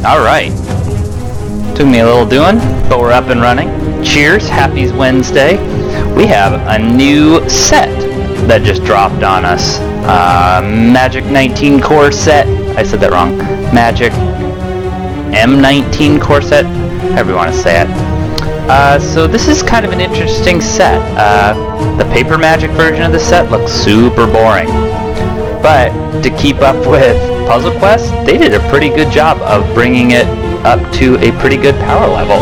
Alright. Took me a little doing, but we're up and running. Cheers, happy Wednesday. We have a new set that just dropped on us. Magic 19 core set. I said that wrong. Magic M19 core set. However you want to say it. So this is kind of an interesting set. The paper magic version of the set looks super boring. But to keep up with Puzzle Quest, they did a pretty good job of bringing it up to a pretty good power level.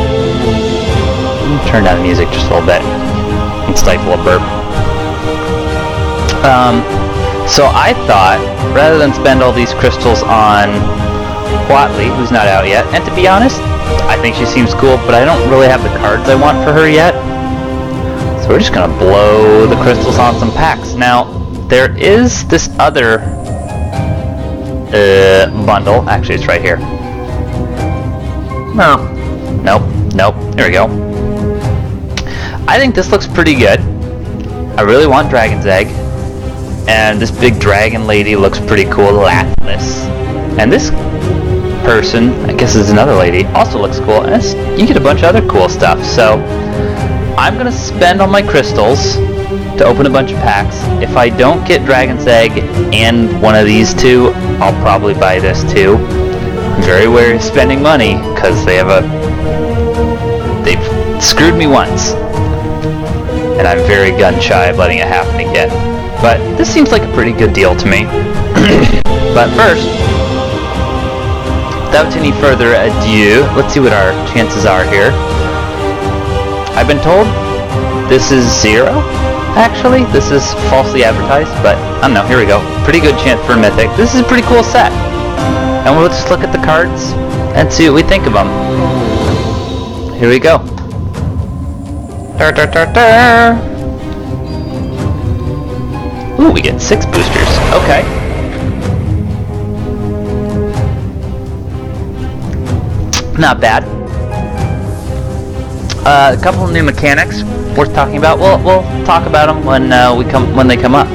Turn down the music just a little bit and stifle a burp. So I thought, rather than spend all these crystals on Huatley, who's not out yet, and to be honest, I think she seems cool, but I don't really have the cards I want for her yet. So we're just gonna blow the crystals on some packs. Now, there is this other bundle. Actually, it's right here. No. Nope. There we go. I think this looks pretty good. I really want Dragon's Egg. And this big dragon lady looks pretty cool, Atlas. And this person, I guess is another lady, also looks cool. And you get a bunch of other cool stuff. So I'm going to spend all my crystals to open a bunch of packs. If I don't get Dragon's Egg and one of these two, I'll probably buy this too. I'm very wary of spending money because they've screwed me once. And I'm very gun shy of letting it happen again. But this seems like a pretty good deal to me. But first, without any further ado, let's see what our chances are here. I've been told this is 0. Actually, this is falsely advertised, but I don't know. Here we go. Pretty good chance for a mythic. This is a pretty cool set. And we'll just look at the cards and see what we think of them. Here we go. Ooh, we get 6 boosters. Okay. Not bad. A couple of new mechanics worth talking about. We'll talk about them when they come up.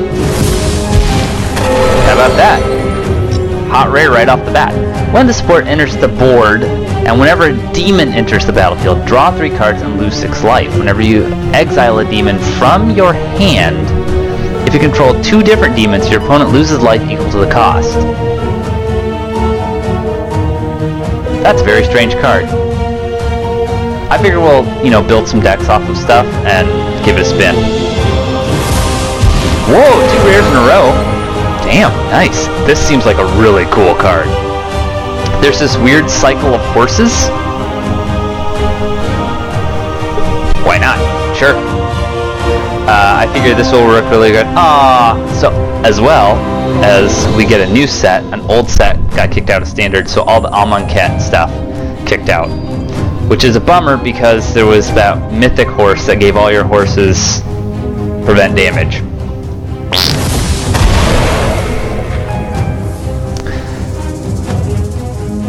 How about that? Hot rare right off the bat. When the support enters the board, and whenever a demon enters the battlefield, draw 3 cards and lose 6 life. Whenever you exile a demon from your hand, if you control 2 different demons, your opponent loses life equal to the cost. That's a very strange card. I figure we'll, build some decks off of stuff and give it a spin. Whoa, 2 rares in a row. Damn, nice. This seems like a really cool card. There's this weird cycle of horses. Why not? Sure. I figure this will work really good. So as well as we get a new set, an old set got kicked out of standard, so all the Amonkhet stuff kicked out. Which is a bummer because there was that mythic horse that gave all your horses prevent damage.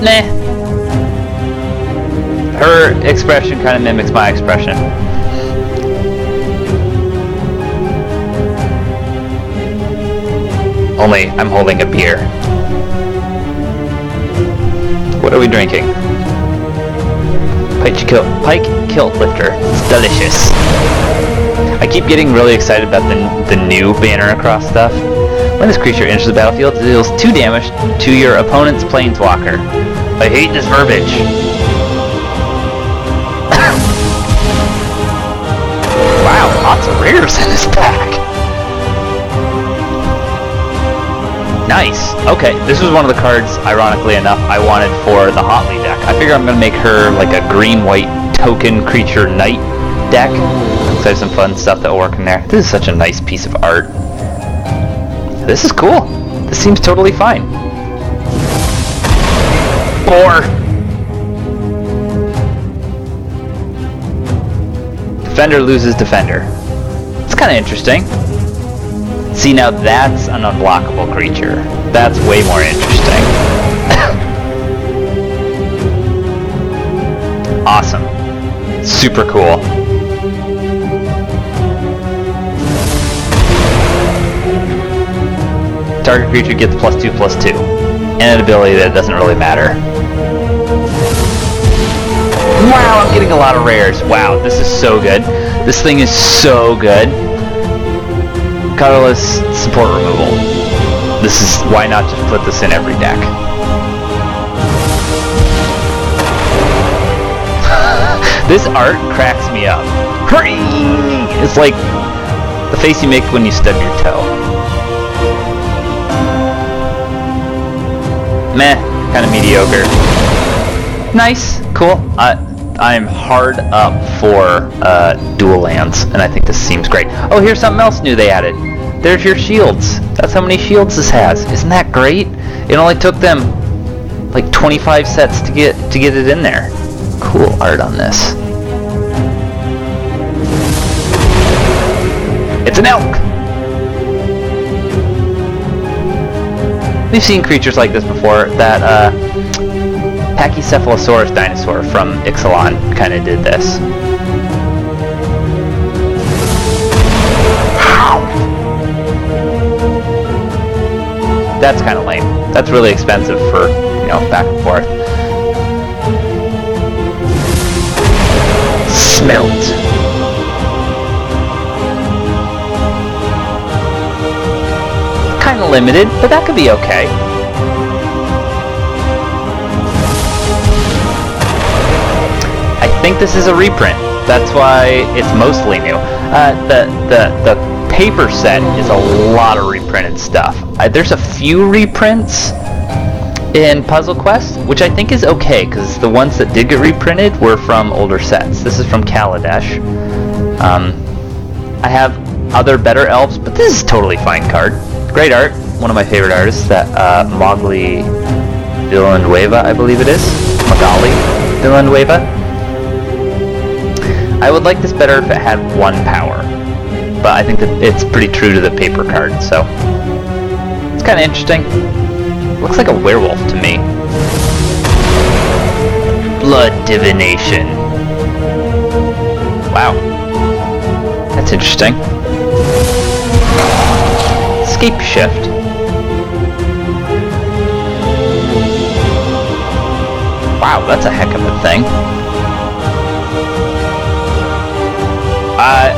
Nah. Her expression kind of mimics my expression. Only I'm holding a beer. What are we drinking? Pike Kilt Lifter. It's delicious. I keep getting really excited about the new banner across stuff. When this creature enters the battlefield, it deals 2 damage to your opponent's planeswalker. I hate this verbiage. Wow, lots of rares in this pack. Nice. Okay, this was one of the cards, ironically enough, I wanted for the Huatley deck. I figure I'm going to make her like a green-white token creature knight deck. So there's some fun stuff that will work in there. This is such a nice piece of art. This is cool. This seems totally fine. 4. Defender loses Defender. It's kind of interesting. See, now that's an unblockable creature. That's way more interesting. Awesome. Super cool. Target creature gets +2/+2. And an ability that doesn't really matter. Wow, I'm getting a lot of rares. Wow, this is so good. This thing is so good. Colorless support removal. This is, why not just put this in every deck? This art cracks me up. It's like the face you make when you stub your toe. Meh, kind of mediocre. Nice, cool. I'm hard up for dual lands, and I think this seems great. Oh, here's something else new they added. There's your shields. That's how many shields this has. Isn't that great? It only took them like 25 sets to get it in there. Cool art on this. It's an elk! We've seen creatures like this before. That Pachycephalosaurus dinosaur from Ixalan kind of did this. That's kind of lame. That's really expensive for, you know, back and forth. Smelt. Kind of limited, but that could be okay. I think this is a reprint. That's why it's mostly new. The paper set is a lot of reprinted stuff. There's a few reprints in Puzzle Quest, which I think is okay, because the ones that did get reprinted were from older sets. This is from Kaladesh. I have other better elves, but this is a totally fine card. Great art. One of my favorite artists, that Mowgli Villanueva, I believe it is. Magali Villanueva. I would like this better if it had 1 power, but I think that it's pretty true to the paper card, so it's kind of interesting. Looks like a werewolf to me. Blood divination. Wow, that's interesting. Escape shift. Wow, that's a heck of a thing.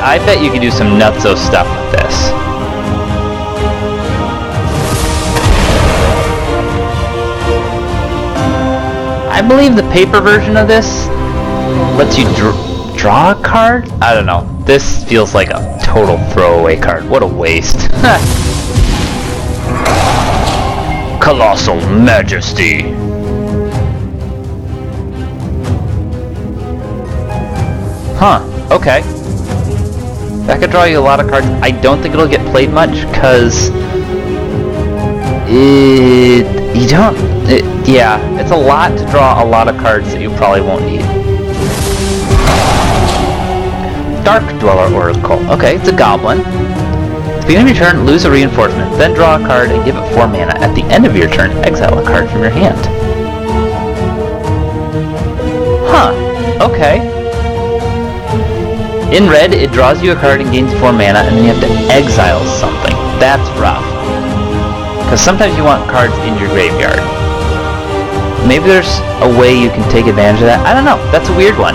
I bet you could do some nutso stuff with this. I believe the paper version of this lets you draw a card? I don't know. This feels like a total throwaway card. What a waste. Colossal Majesty. Huh, okay. That could draw you a lot of cards. I don't think it'll get played much, because yeah, it's a lot to draw a lot of cards that you probably won't need. Dark Dweller Oracle. Okay, it's a goblin. At the beginning of your turn, lose a reinforcement, then draw a card and give it 4 mana. At the end of your turn, exile a card from your hand. Huh, okay. In red, it draws you a card and gains 4 mana, and then you have to exile something. That's rough. Because sometimes you want cards in your graveyard. Maybe there's a way you can take advantage of that. I don't know. That's a weird one.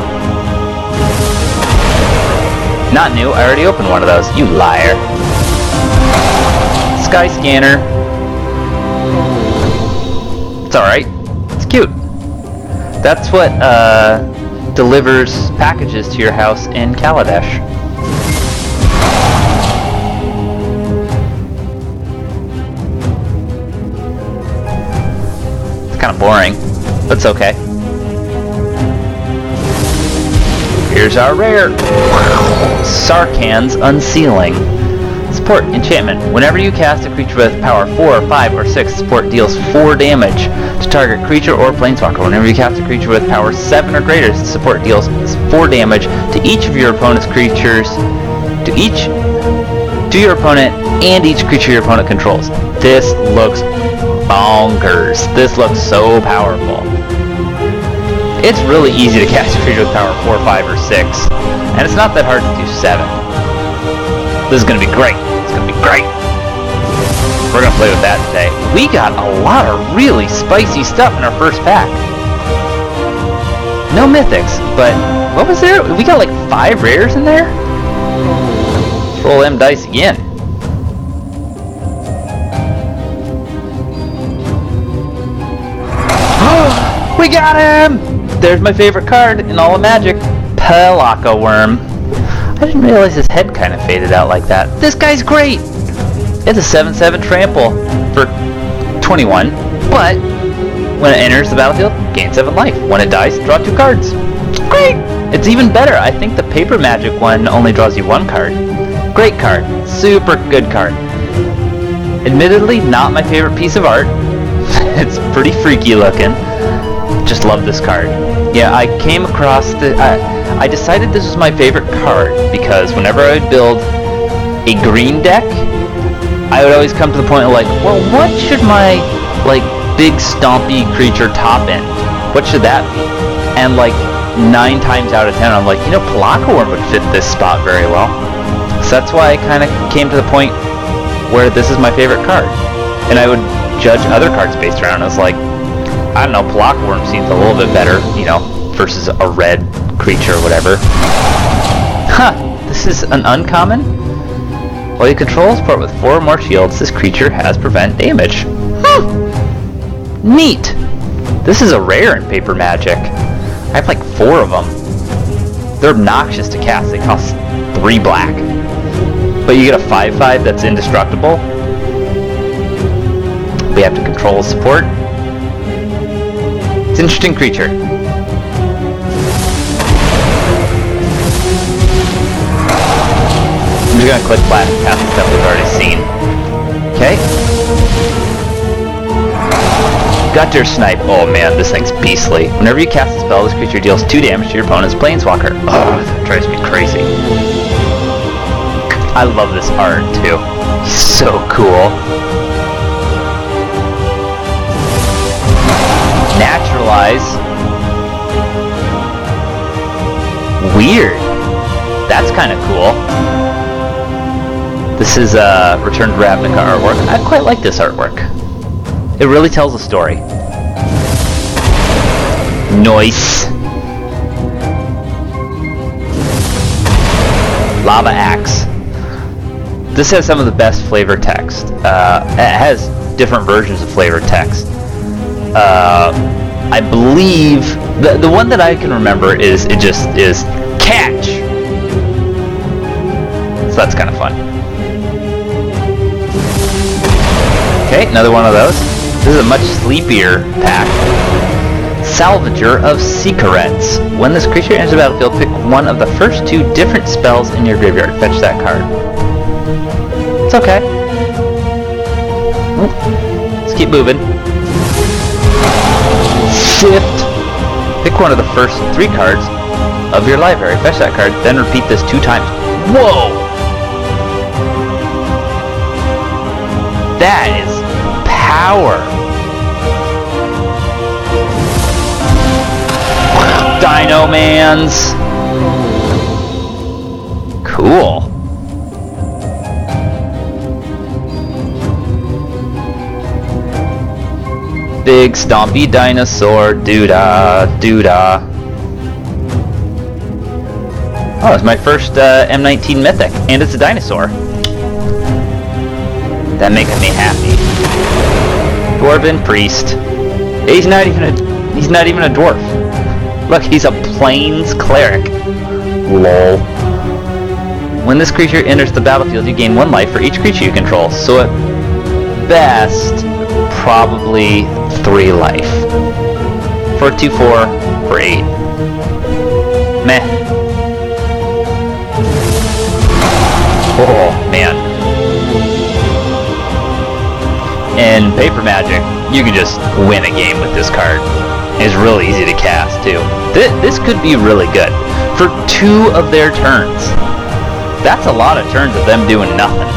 Not new. I already opened one of those. You liar. Sky Scanner. It's alright. It's cute. That's what, delivers packages to your house in Kaladesh. It's kind of boring, but it's okay. Here's our rare. Sarkhan's Unsealing. Support enchantment. Whenever you cast a creature with power 4, 5, or 6, support deals 4 damage to target creature or planeswalker. Whenever you cast a creature with power 7 or greater, support deals 4 damage to each of your opponent's creatures, to your opponent and each creature your opponent controls. This looks bonkers. This looks so powerful. It's really easy to cast a creature with power 4, 5, or 6, and it's not that hard to do 7. This is going to be great. It's going to be great. We're going to play with that today. We got a lot of really spicy stuff in our first pack. No mythics, but what was there? We got like 5 rares in there? Let's roll them dice again. We got him! There's my favorite card in all of Magic. Pelaka Worm. I didn't realize his head kind of faded out like that. This guy's great! It's a 7/7 trample for 21, but when it enters the battlefield, gain 7 life. When it dies, draw 2 cards. Great! It's even better. I think the Paper Magic one only draws you 1 card. Great card. Super good card. Admittedly, not my favorite piece of art. It's pretty freaky looking. Just love this card. Yeah, I came across the... I decided this was my favorite card because whenever I would build a green deck, I would always come to the point of like, well, what should my, like, big stompy creature top end? What should that be? And like 9 times out of 10, I'm like, you know, Pelaka Worm would fit this spot very well. So that's why I kind of came to the point where this is my favorite card. And I would judge other cards based around it. I was like, I don't know, Pelaka Worm seems a little bit better, you know, versus a red creature or whatever. Huh, this is an uncommon. While you control a support with 4 or more shields, this creature has prevent damage. Neat! This is a rare in Paper Magic. I have like 4 of them. They're obnoxious to cast, they cost 3 black. But you get a 5/5 that's indestructible. We have to control support. It's an interesting creature. I'm just gonna click flat and cast the stuff we've already seen. Okay. Gutter Snipe. Oh man, this thing's beastly. Whenever you cast a spell, this creature deals 2 damage to your opponent's planeswalker. Oh, that drives me crazy. I love this art too. He's so cool. Naturalize. Weird. That's kind of cool. This is Return to Ravnica artwork. I quite like this artwork. It really tells a story. Nice. Lava Axe. This has some of the best flavor text. It has different versions of flavor text. I believe the one that I can remember is catch. So that's kind of fun. Okay, another one of those. This is a much sleepier pack. Salvager of Secrets. When this creature enters the battlefield, pick one of the first 2 different spells in your graveyard. Fetch that card. It's okay. Let's keep moving. Shift. Pick one of the first 3 cards of your library. Fetch that card, then repeat this 2 times. Whoa! That is power. Dino Mans. Cool. Big stompy dinosaur, doo-dah, doo-dah. Oh, it's my first M19 Mythic, and it's a dinosaur. That making me happy. Dwarven Priest. He's not even a dwarf. Look, he's a Plains Cleric. Lol. When this creature enters the battlefield, you gain 1 life for each creature you control. So at best, probably 3 life. 4, 2, 4 for 8. Meh. Oh man. In Paper Magic, you can just win a game with this card. It's really easy to cast too. This could be really good for 2 of their turns. That's a lot of turns of them doing nothing.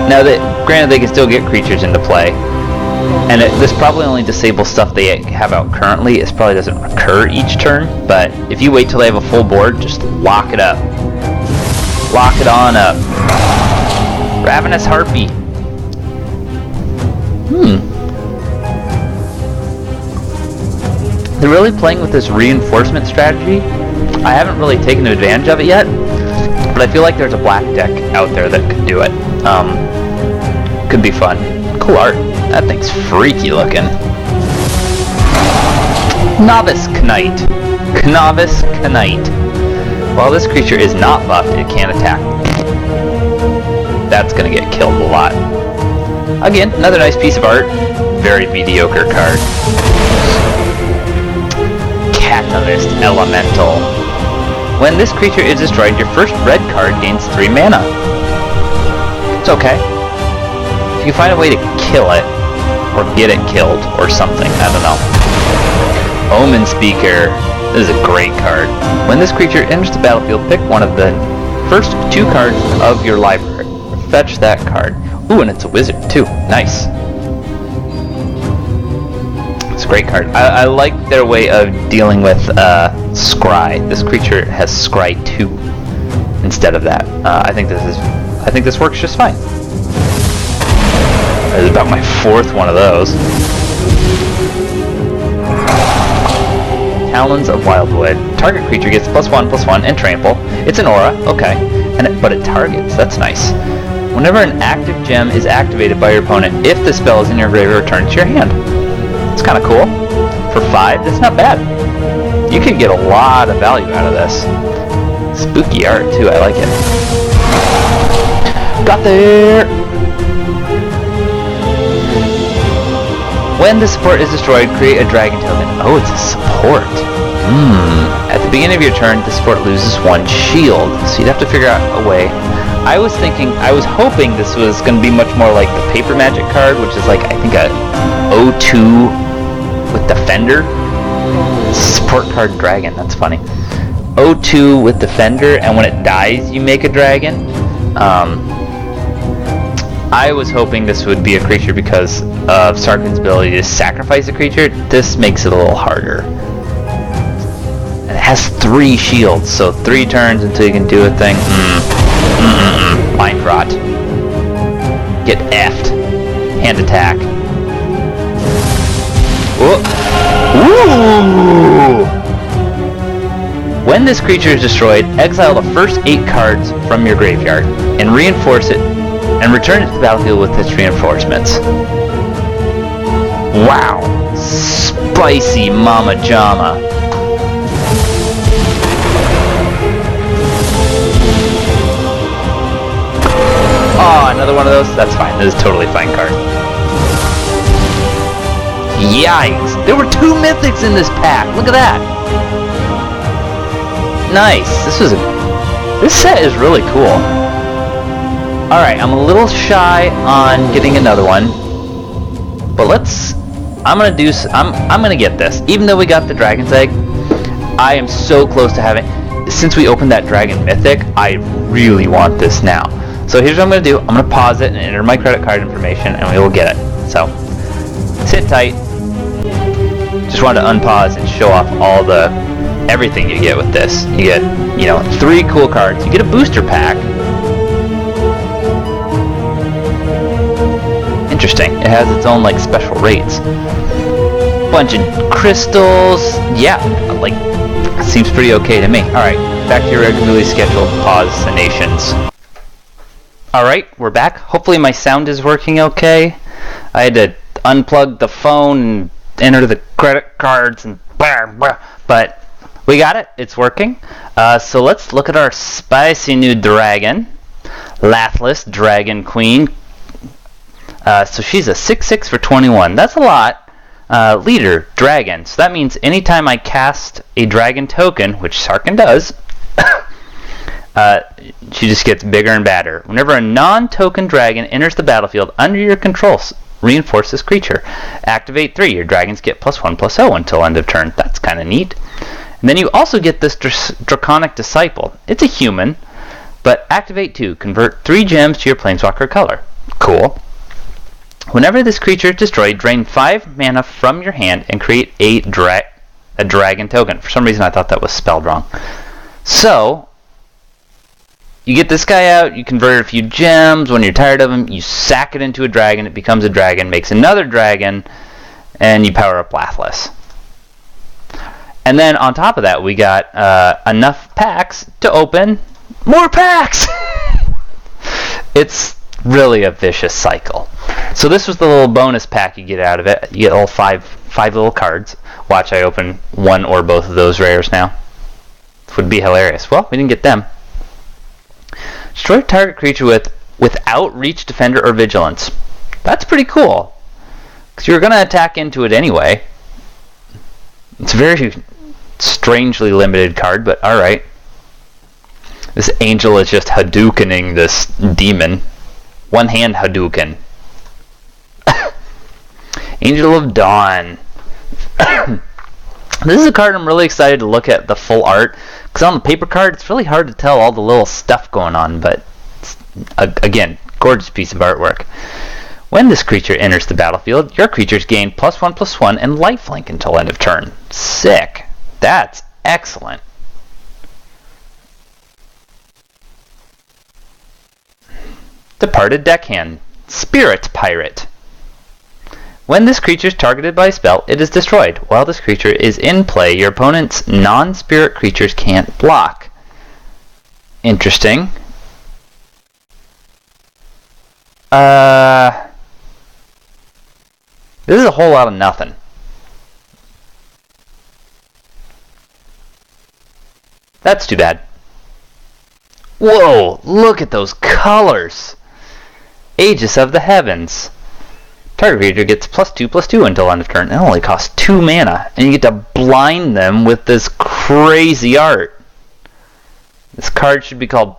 Now, granted, they can still get creatures into play, and this probably only disables stuff they have out currently. It probably doesn't recur each turn, but if you wait till they have a full board, just lock it up. Lock it on up. Ravenous Harpy. They're really playing with this reinforcement strategy. I haven't really taken advantage of it yet, but I feel like there's a black deck out there that could do it. Could be fun. Cool art. That thing's freaky looking. Novice Knight. Novice Knight. While this creature is not buffed, it can attack. That's gonna get killed a lot. Again, another nice piece of art. Very mediocre card. Catalyst Elemental. When this creature is destroyed, your first red card gains 3 mana. It's okay. If you find a way to kill it, or get it killed, or something, I don't know. Omen Speaker. This is a great card. When this creature enters the battlefield, pick one of the first 2 cards of your library. Fetch that card. Ooh, and it's a wizard too. Nice. It's a great card. I like their way of dealing with scry. This creature has scry 2 instead of that. I think this works just fine. This is about my 4th one of those. Talons of Wildwood. Target creature gets +1/+1 and trample. It's an aura, okay, but it targets. That's nice. Whenever an active gem is activated by your opponent, if the spell is in your graveyard, return it to your hand. It's kind of cool. For 5, that's not bad. You can get a lot of value out of this. Spooky art too. I like it. Got there. When the support is destroyed, create a dragon token. Oh, it's a support. At the beginning of your turn, the support loses 1 shield. So you'd have to figure out a way. I was hoping this was going to be much more like the paper magic card, which is like, I think, a O2 with Defender. Support card dragon, that's funny. O2 with Defender, and when it dies, you make a dragon. I was hoping this would be a creature because of Sarkhan's ability to sacrifice a creature. This makes it a little harder. And it has 3 shields, so 3 turns until you can do a thing. Mind rot. Get effed. Hand attack. Whoa. Ooh! When this creature is destroyed, exile the first 8 cards from your graveyard and reinforce it and return it to the battlefield with its reinforcements. Wow! Spicy Mama Jama. Oh, another one of those? That's fine. This is a totally fine card. Yikes! There were 2 mythics in this pack! Look at that! Nice! This set is really cool. Alright, I'm a little shy on getting another one. But I'm gonna get this. Even though we got the Dragon's Egg, I am so close to having... Since we opened that Dragon Mythic, I really want this now. So here's what I'm gonna do. I'm gonna pause it and enter my credit card information and we will get it. So, sit tight. Just wanted to unpause and show off everything you get with this. You get, 3 cool cards. You get a booster pack. Interesting. It has its own special rates. Bunch of crystals. Yeah, seems pretty okay to me. Alright, back to your regularly scheduled pauseinations. Alright, we're back. Hopefully my sound is working okay. I had to unplug the phone and enter the credit cards and but we got it. It's working. So let's look at our spicy new dragon. Lathless Dragon Queen. So she's a 6/6 for 21. That's a lot. Leader, dragon. So that means anytime I cast a dragon token, which Sarkhan does, she just gets bigger and badder. Whenever a non-token dragon enters the battlefield under your control, reinforce this creature. Activate 3. Your dragons get +1/+0 until end of turn. That's kind of neat. And then you also get this Draconic Disciple. It's a human, but activate 2. Convert 3 gems to your Planeswalker color. Cool. Whenever this creature is destroyed, drain 5 mana from your hand and create a dragon token. For some reason I thought that was spelled wrong. So, you get this guy out, you convert a few gems. When you're tired of him, you sack it into a dragon, it becomes a dragon, makes another dragon, and you power up Lathless. And then on top of that, we got enough packs to open more packs. It's really a vicious cycle. So this was the little bonus pack you get out of it. You get all five little cards. Watch, I open one or both of those rares now. This would be hilarious. Well, we didn't get them. Destroy target creature without reach, defender, or vigilance. That's pretty cool. Because you're going to attack into it anyway. It's a very strangely limited card, but alright. This angel is just Hadoukening this demon. One hand Hadouken. Angel of Dawn. This is a card I'm really excited to look at the full art. Because on the paper card, it's really hard to tell all the little stuff going on. But, again, gorgeous piece of artwork. When this creature enters the battlefield, your creatures gain +1/+1 and lifelink until end of turn. Sick. That's excellent. Departed Deckhand. Spirit Pirate. When this creature is targeted by a spell, it is destroyed. While this creature is in play, your opponent's non-spirit creatures can't block. Interesting. This is a whole lot of nothing. That's too bad. Whoa, look at those colors! Aegis of the Heavens. Target creature gets +2/+2 until end of turn. It only costs 2 mana, and you get to blind them with this crazy art. This card should be called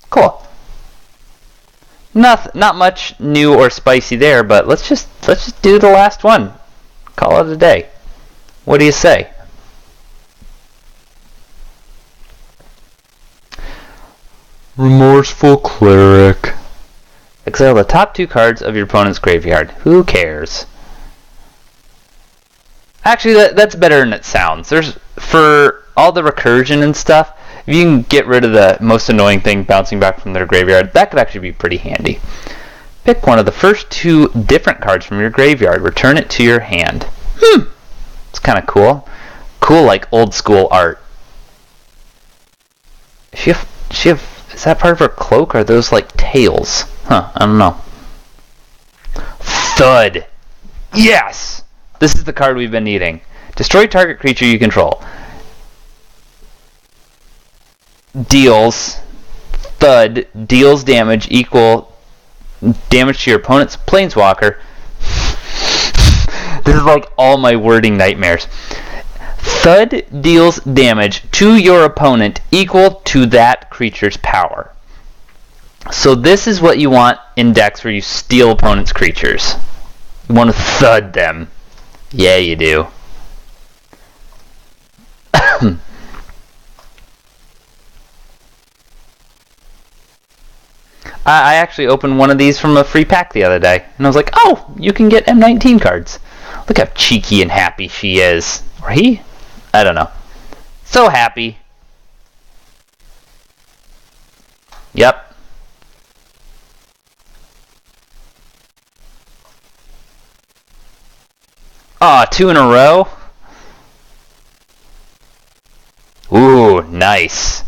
Cool. Not much new or spicy there, but let's just do the last one. Call it a day. What do you say? Remorseful Cleric. Exile the top 2 cards of your opponent's graveyard. Who cares? Actually, that's better than it sounds. For all the recursion and stuff, if you can get rid of the most annoying thing bouncing back from their graveyard, that could actually be pretty handy. Pick one of the first 2 different cards from your graveyard. Return it to your hand. It's kind of cool. Cool, like old school art. Is that part of her cloak? Or are those like tails? Huh, I don't know. Thud! Yes! This is the card we've been needing. Destroy target creature you control. Deals damage equal damage to your opponent's planeswalker. This is like all my wording nightmares. Thud deals damage to your opponent equal to that creature's power. So this is what you want in decks where you steal opponent's creatures. You want to thud them. Yeah, you do. I actually opened one of these from a free pack the other day, and I was like, oh, you can get M19 cards. Look how cheeky and happy she is. Or he? I don't know. So happy. Yep. Aw, 2 in a row? Ooh, nice.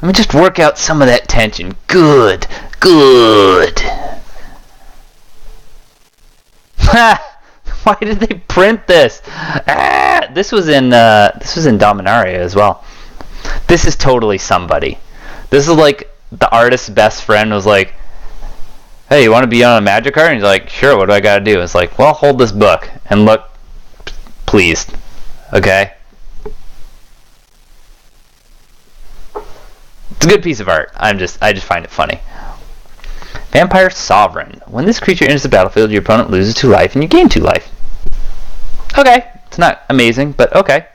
Let me just work out some of that tension. Good. Good. Ha! Why did they print this? Ah, this was in Dominaria as well. This is totally somebody. This is like the artist's best friend was like, hey, you want to be on a magic card? And he's like, sure, what do I gotta do? It's like, well, hold this book and look pleased. Okay? It's a good piece of art. I just find it funny. Vampire Sovereign. When this creature enters the battlefield, your opponent loses 2 life and you gain 2 life. Okay. It's not amazing, but okay.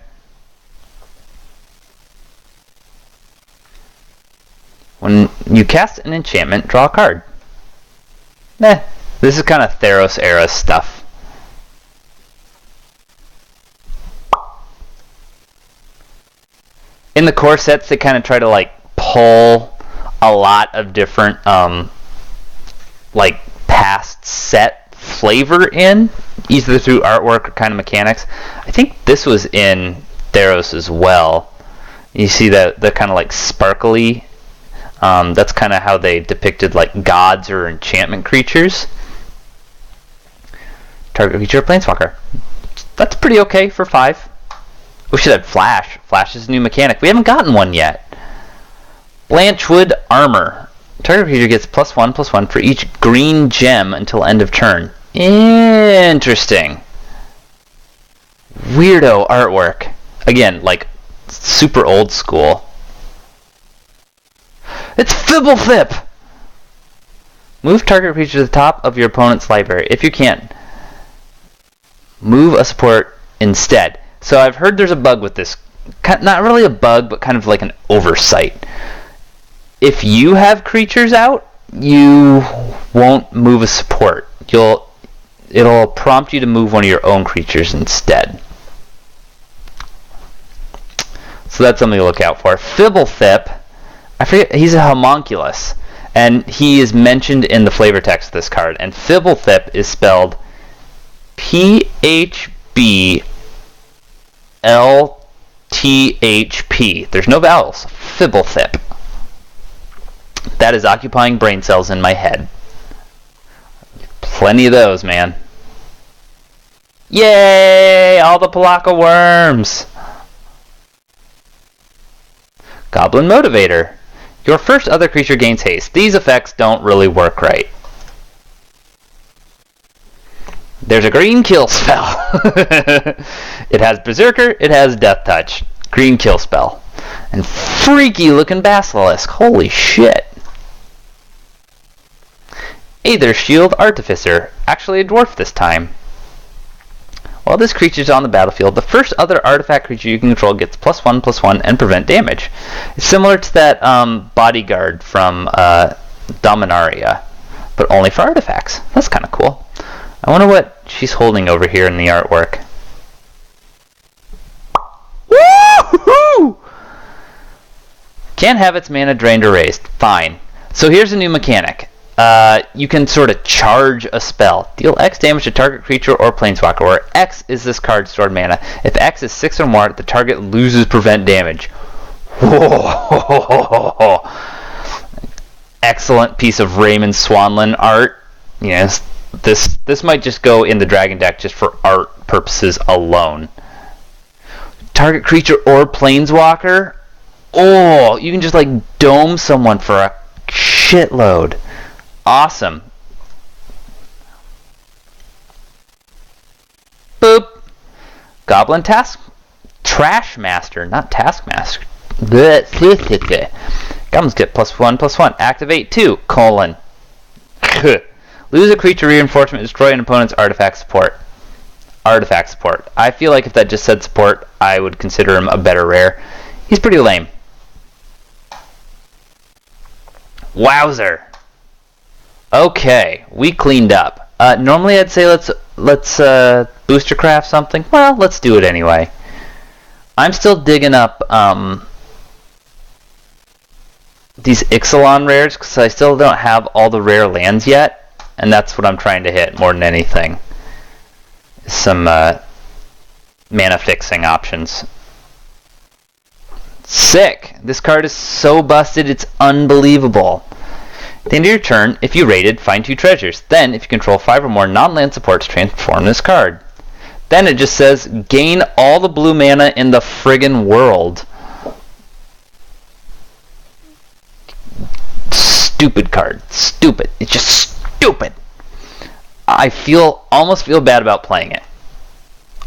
When you cast an enchantment, draw a card. This is kind of Theros era stuff. In the core sets, they kind of try to like pull a lot of different like past set flavor in, either through artwork or kind of mechanics. I think this was in Theros as well. You see that the kind of like sparkly. That's kind of how they depicted like gods or enchantment creatures. Target creature, planeswalker. That's pretty okay for 5. We should have Flash. Flash is a new mechanic. We haven't gotten one yet. Blanchwood Armor. Target creature gets +1/+1 for each green gem until end of turn. Interesting. Weirdo artwork. Again, like super old school. It's Fibblethip! Move target creature to the top of your opponent's library. If you can, move a support instead. So I've heard there's a bug with this. Not really a bug, but kind of like an oversight. If you have creatures out, you won't move a support. It'll prompt you to move one of your own creatures instead. So that's something to look out for. Fibblethip, I forget, he's a homunculus, and he is mentioned in the flavor text of this card. And Fibblethip is spelled PHBLTHP. There's no vowels. Fibblethip. That is occupying brain cells in my head. Plenty of those, man. Yay! All the Palaka worms! Goblin Motivator. Your first other creature gains haste. These effects don't really work right. There's a green kill spell. It has Berserker, it has Death Touch. Green kill spell. And freaky looking Basilisk. Holy shit. Aether Shield Artificer. Actually a dwarf this time. While this creature is on the battlefield, the first other artifact creature you can control gets +1/+1 and prevent damage. It's similar to that bodyguard from Dominaria, but only for artifacts. That's kind of cool. I wonder what she's holding over here in the artwork. Woo-hoo! Can't have its mana drained or erased. Fine. So here's a new mechanic. You can sort of charge a spell. Deal X damage to target creature or planeswalker, where X is this card's stored mana. If X is 6 or more, the target loses prevent damage. Whoa. Excellent piece of Raymond Swanlin art. Yes, this might just go in the Dragon deck just for art purposes alone. Target creature or planeswalker. Oh, you can just like dome someone for a shitload. Awesome. Boop. Goblin Trash Master, not Taskmaster. Goblins get +1/+1. Activate 2, : Lose a creature reinforcement, destroy an opponent's artifact support. Artifact support. I feel like if that just said support, I would consider him a better rare. He's pretty lame. Wowzer. Okay, we cleaned up. Normally I'd say let's booster craft something. Well, let's do it anyway. I'm still digging up these Ixalan rares because I still don't have all the rare lands yet, and that's what I'm trying to hit more than anything. Some mana fixing options. Sick! This card is so busted, it's unbelievable. At the end of your turn, if you raided, find 2 treasures. Then, if you control 5 or more non-land supports, transform this card. Then it just says, gain all the blue mana in the friggin' world. Stupid card. Stupid. It's just stupid. I almost feel bad about playing it.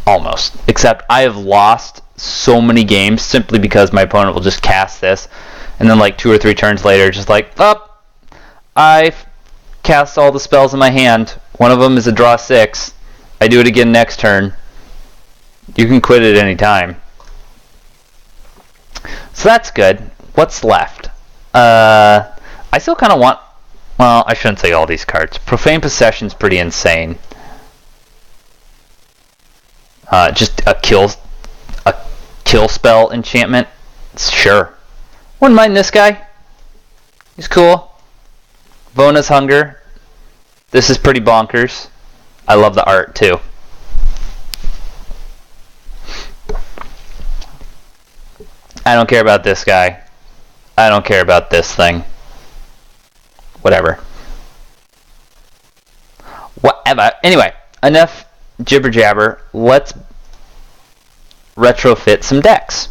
Almost. Except I have lost so many games simply because my opponent will just cast this, and then like 2 or 3 turns later, just like, I've cast all the spells in my hand. One of them is a draw 6. I do it again next turn. You can quit at any time. So that's good. What's left? I still kind of want... Well, I shouldn't say all these cards. Profane Possession's pretty insane. Just a kill spell enchantment. Sure. Wouldn't mind this guy. He's cool. Vona's Hunger. This is pretty bonkers. I love the art too. I don't care about this guy. I don't care about this thing. Whatever. Whatever. Anyway, enough jibber jabber. Let's retrofit some decks.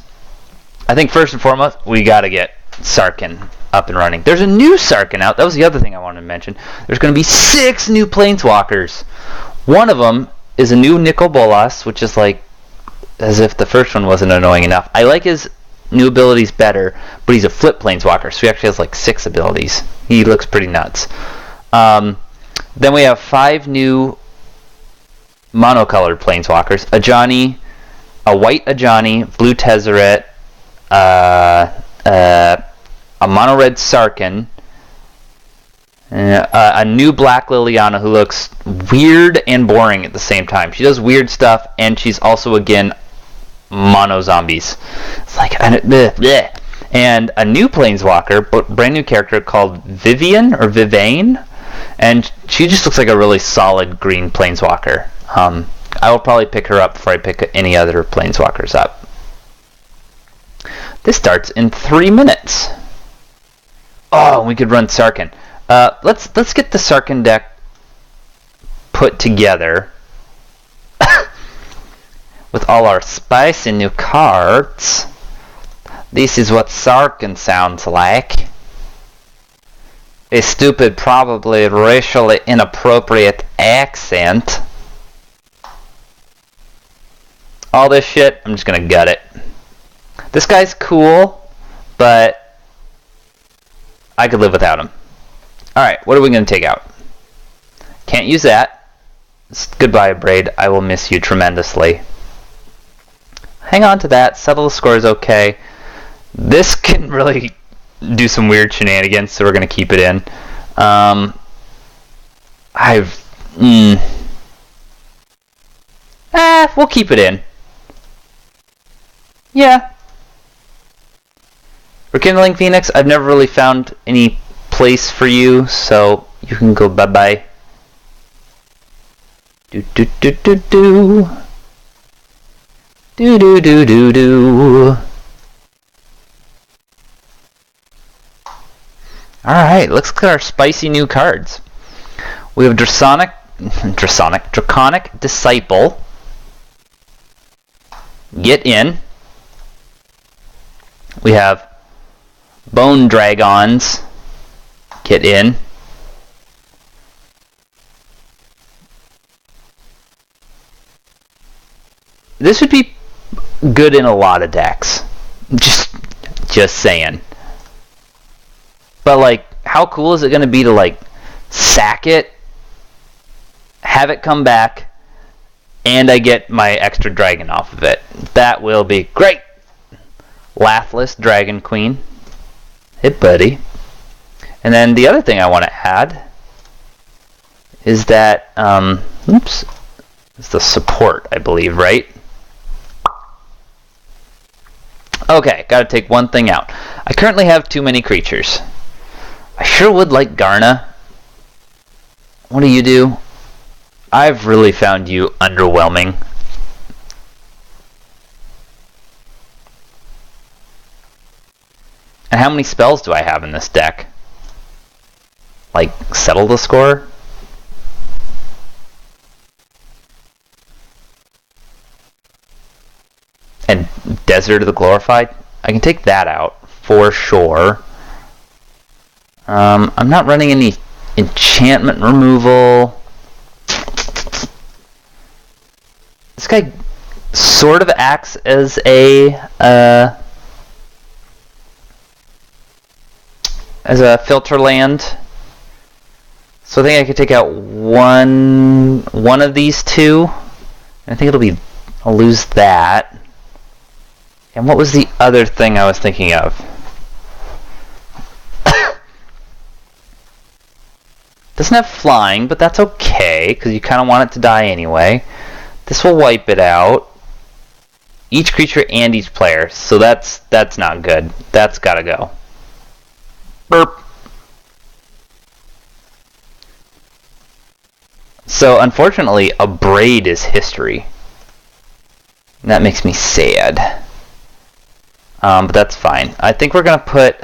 I think first and foremost, we gotta get Sarkhan up and running. There's a new Sarkhan out. That was the other thing I wanted to mention. There's going to be 6 new Planeswalkers. One of them is a new Nicol Bolas, which is like as if the first one wasn't annoying enough. I like his new abilities better, but he's a flip Planeswalker, so he actually has like 6 abilities. He looks pretty nuts. Then we have 5 new monocolored Planeswalkers. Ajani, a white Ajani, blue Tezzeret, a mono-red Sarkhan, a new black Liliana who looks weird and boring at the same time. She does weird stuff, and she's also, again, mono zombies. It's like, bleh. And a new Planeswalker, but brand new character called Vivian, or Vivane, and she just looks like a really solid green Planeswalker. I will probably pick her up before I pick any other Planeswalkers up. This starts in 3 minutes. Oh, we could run Sarkhan. Let's get the Sarkhan deck put together with all our spicy new cards. This is what Sarkhan sounds like. A stupid, probably racially inappropriate accent. All this shit, I'm just gonna gut it. This guy's cool, but I could live without him. Alright, what are we going to take out? Can't use that. Goodbye, Braid. I will miss you tremendously. Hang on to that. Settle the score is okay. This can really do some weird shenanigans, so we're going to keep it in. We'll keep it in. Yeah. Rekindling Phoenix, I've never really found any place for you, so you can go bye-bye. Do-do-do-do-do. Do-do-do-do-do. Alright, let's look at our spicy new cards. We have Draconic Disciple. Get in. We have Bone Dragons. Get in. This would be good in a lot of decks. Just saying. But like, how cool is it going to be to like sack it, have it come back, and I get my extra dragon off of it? That will be great. Laughless Dragon Queen. Hey, buddy. And then the other thing I want to add is that, it's the support, I believe, right? Okay, gotta take one thing out. I currently have too many creatures. I sure would like Garna. What do you do? I've really found you underwhelming. And how many spells do I have in this deck? Like, Settle the Score? And Desert of the Glorified? I can take that out, for sure. I'm not running any enchantment removal. This guy sort of acts as a filter land. So I think I could take out one of these two. I think I'll lose that. And what was the other thing I was thinking of? Doesn't have flying, but that's okay, because you kind of want it to die anyway. This will wipe it out. Each creature and each player, so that's not good. That's gotta go. Burp. So, unfortunately, a Braid is history. And that makes me sad. But that's fine. I think we're going to put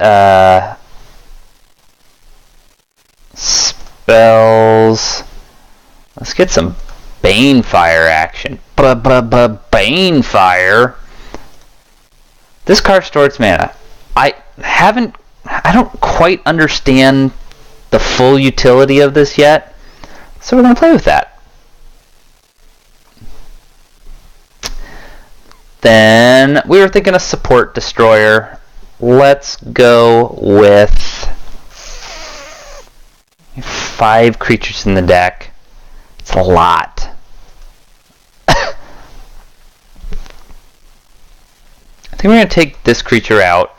spells. Let's get some Banefire action. Banefire. This card stores mana. I don't quite understand the full utility of this yet, so we're going to play with that. Then we were thinking a support destroyer. Let's go with 5 creatures in the deck. It's a lot. I think we're going to take this creature out.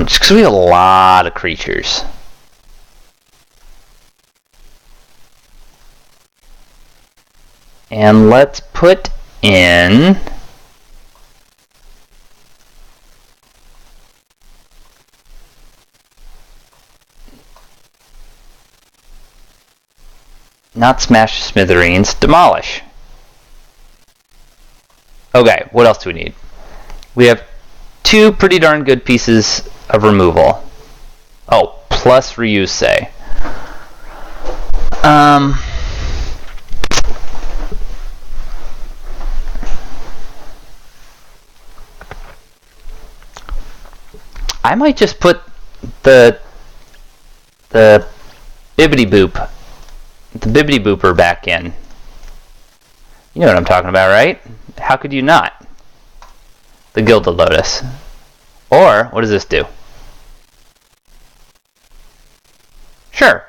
Just because we have a lot of creatures. And let's put in not smash smithereens, demolish. Okay, what else do we need? We have 2 pretty darn good pieces of removal. Oh, plus reuse, say. I might just put the bibbity boop, the bibbity booper back in. You know what I'm talking about, right? How could you not? The Gilded Lotus. Or, what does this do? Sure.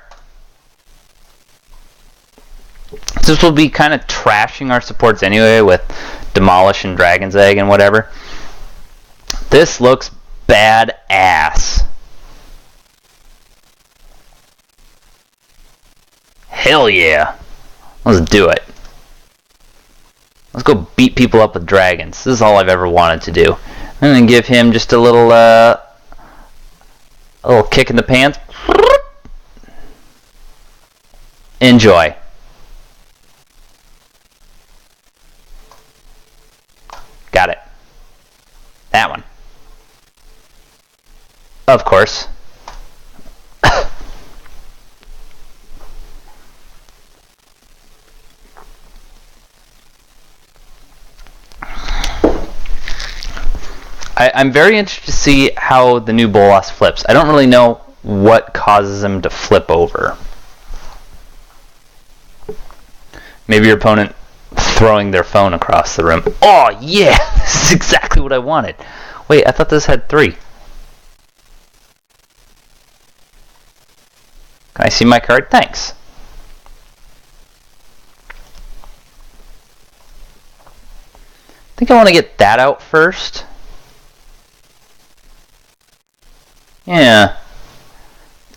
This will be kind of trashing our supports anyway with Demolish and Dragon's Egg and whatever. This looks badass. Hell yeah. Let's do it. Let's go beat people up with dragons. This is all I've ever wanted to do. I'm going to give him just a little kick in the pants. Enjoy. Got it. That one. Of course. I'm very interested to see how the new Bolas flips. I don't really know what causes him to flip over. Maybe your opponent throwing their phone across the room. Oh yeah, this is exactly what I wanted. Wait, I thought this had 3. Can I see my card? Thanks. I think I want to get that out first. Yeah.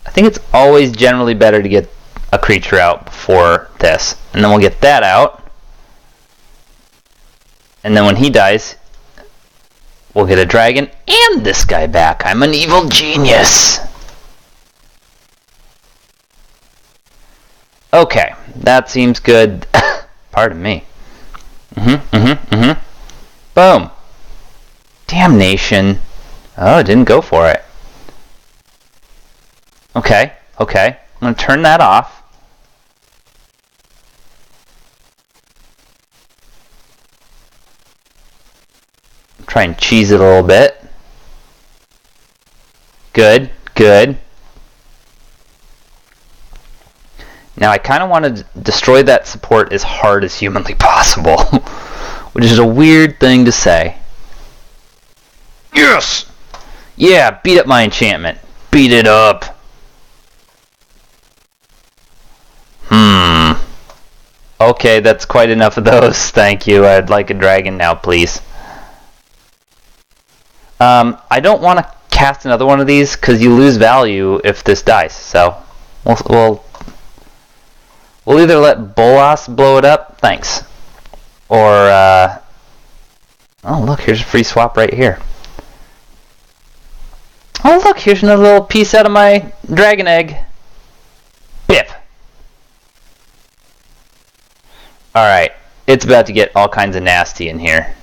I think it's always generally better to get a creature out before this. And then we'll get that out. And then when he dies, we'll get a dragon and this guy back. I'm an evil genius. Okay, that seems good. Pardon me. Boom. Damnation. Oh, it didn't go for it. Okay. I'm going to turn that off. Try and cheese it a little bit. Good. Now I kind of want to destroy that support as hard as humanly possible, which is a weird thing to say. Yes! Yeah, beat up my enchantment. Beat it up. Okay, that's quite enough of those. Thank you. I'd like a dragon now, please. I don't want to cast another one of these because you lose value if this dies. So we'll either let Bolas blow it up, thanks, or oh look, here's a free swap right here. Oh look, here's another little piece out of my dragon egg. Bip. Alright, it's about to get all kinds of nasty in here.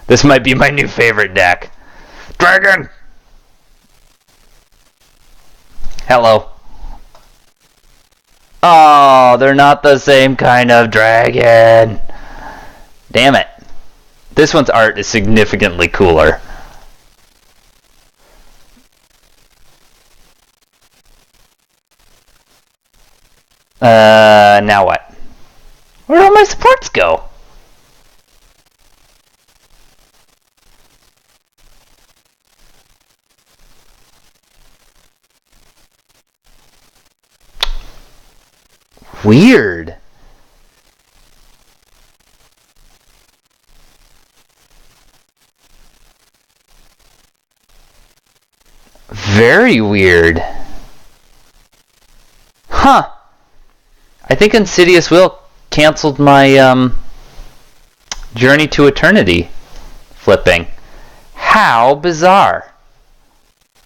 This might be my new favorite deck. Dragon! Hello. Oh, they're not the same kind of dragon. Damn it. This one's art is significantly cooler. Now what? Where do all my supports go? Weird. Very weird. Huh. I think Insidious Will canceled my Journey to Eternity flipping. How bizarre.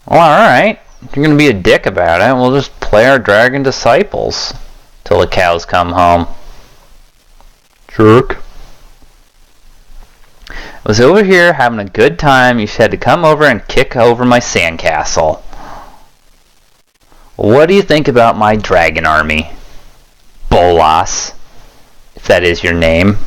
Well, alright. If you're going to be a dick about it, we'll just play our Dragon Disciples till the cows come home. Jerk. I was over here having a good time. You had to come over and kick over my sandcastle. What do you think about my dragon army? Bolas, if that is your name.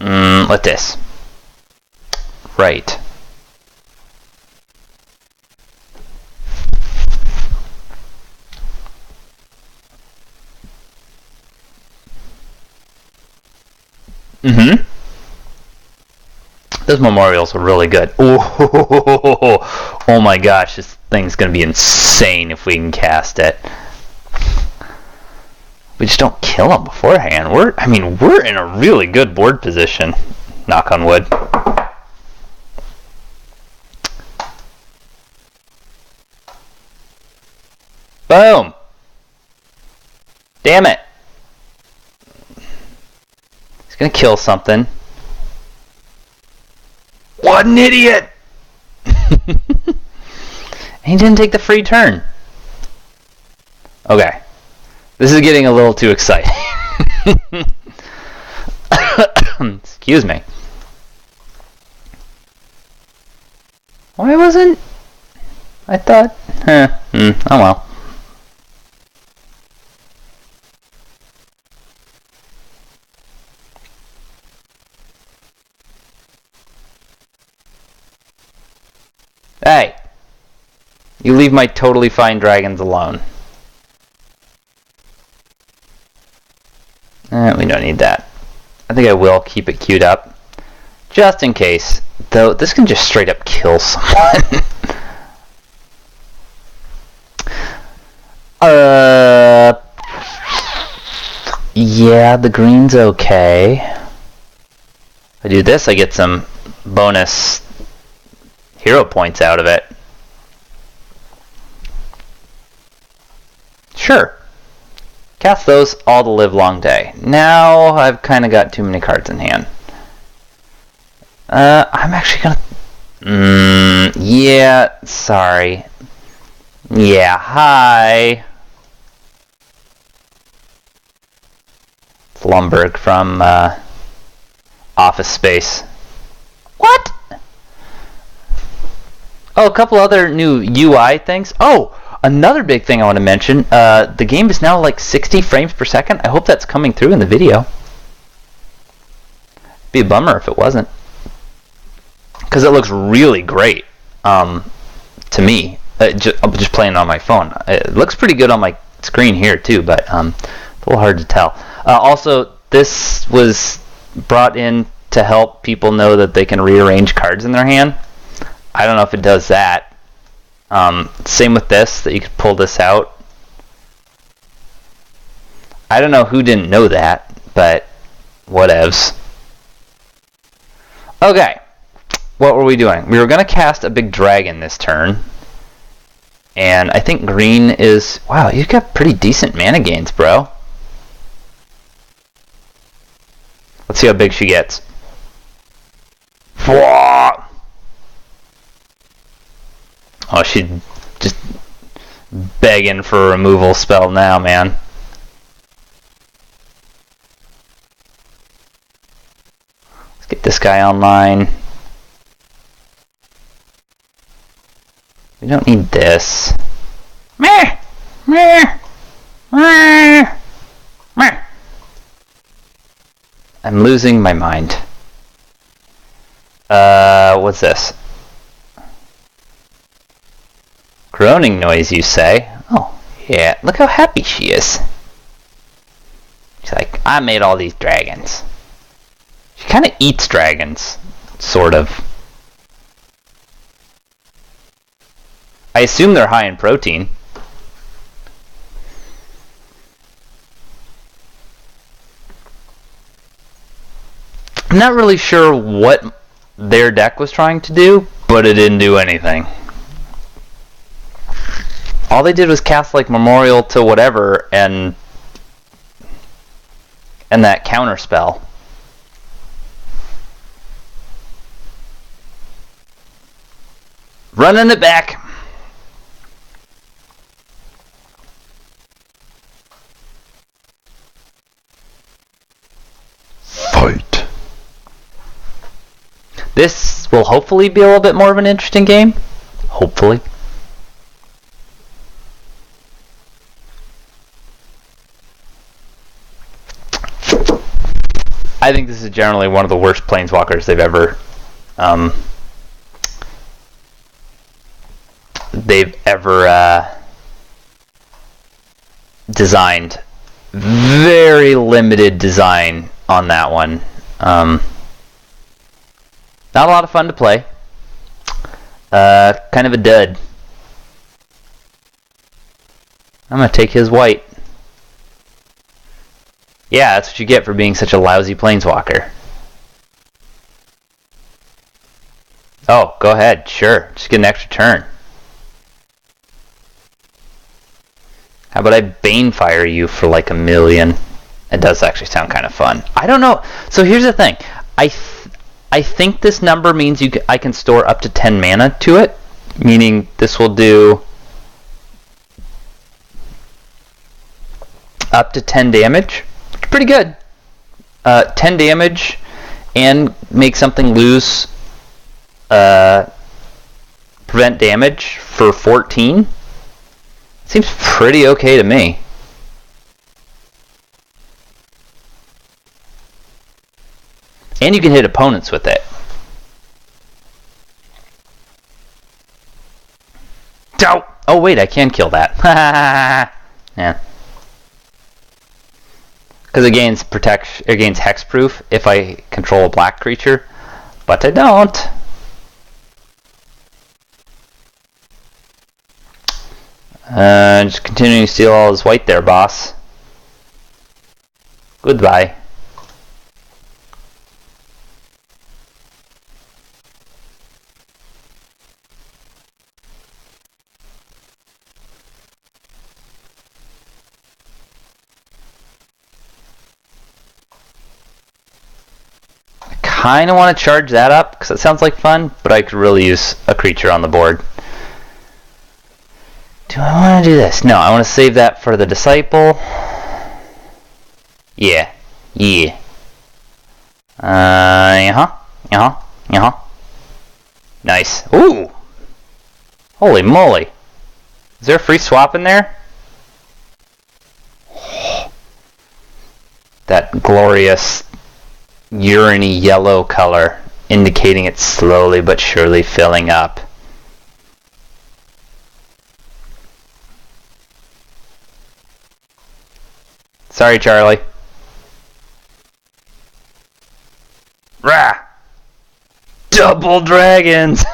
Like this. Right. Those memorials are really good. Oh my gosh, this thing's gonna be insane if we can cast it. We just don't kill them beforehand. We're in a really good board position. Knock on wood. Boom! Damn it! He's gonna kill something. What an idiot! He didn't take the free turn. Okay. This is getting a little too exciting. Excuse me. Why wasn't... I thought... oh well. Hey! You leave my totally fine dragons alone. We don't need that. I think I will keep it queued up. Just in case. Though, this can just straight up kill someone. Yeah, the green's okay. If I do this, I get some bonus hero points out of it. Sure. Cast those all the live long day. Now I've kind of got too many cards in hand. I'm actually gonna... yeah, sorry. Yeah, hi. It's Lumberg from Office Space. What? Oh, a couple other new UI things. Oh! Another big thing I want to mention, the game is now like 60 frames per second. I hope that's coming through in the video. Be a bummer if it wasn't. Because it looks really great to me. I'm just playing on my phone. It looks pretty good on my screen here too, but it's a little hard to tell. Also, this was brought in to help people know that they can rearrange cards in their hand. I don't know if it does that. Same with this, that you could pull this out. I don't know who didn't know that, but whatevs. Okay, what were we doing? We were going to cast a big dragon this turn. And I think green is... Wow, you've got pretty decent mana gains, bro. Let's see how big she gets. Oh, she's just begging for a removal spell now, man. Let's get this guy online. We don't need this. Meh! Meh! Meh! Meh! I'm losing my mind. What's this? Groaning noise, you say? Oh, yeah. Look how happy she is. She's like, I made all these dragons. She kind of eats dragons. Sort of. I assume they're high in protein. I'm not really sure what their deck was trying to do, but it didn't do anything. All they did was cast like Memorial to whatever and that counter spell. Running it back. Fight. This will hopefully be a little bit more of an interesting game. Hopefully. I think this is generally one of the worst planeswalkers they've ever designed. Very limited design on that one. Not a lot of fun to play. Kind of a dud. I'm gonna take his white. Yeah, that's what you get for being such a lousy planeswalker. Oh, go ahead. Sure. Just get an extra turn. How about I Banefire you for like 1,000,000? It does actually sound kind of fun. I don't know. So here's the thing. I think this number means I can store up to 10 mana to it. Meaning this will do up to 10 damage. Pretty good. 10 damage and make something lose prevent damage for 14. Seems pretty okay to me. And you can hit opponents with it. Oh wait, I can kill that. Yeah. Because it gains hexproof if I control a black creature, but I don't. Just continuing to steal all his white there, boss. Goodbye. Kind of want to charge that up because it sounds like fun, but I could really use a creature on the board. Do I want to do this? No, I want to save that for the Disciple. Yeah. Yeah. Nice. Ooh! Holy moly. Is there a free swap in there? That glorious urine-y yellow color, indicating it's slowly but surely filling up. Sorry, Charlie. Rah! Double dragons!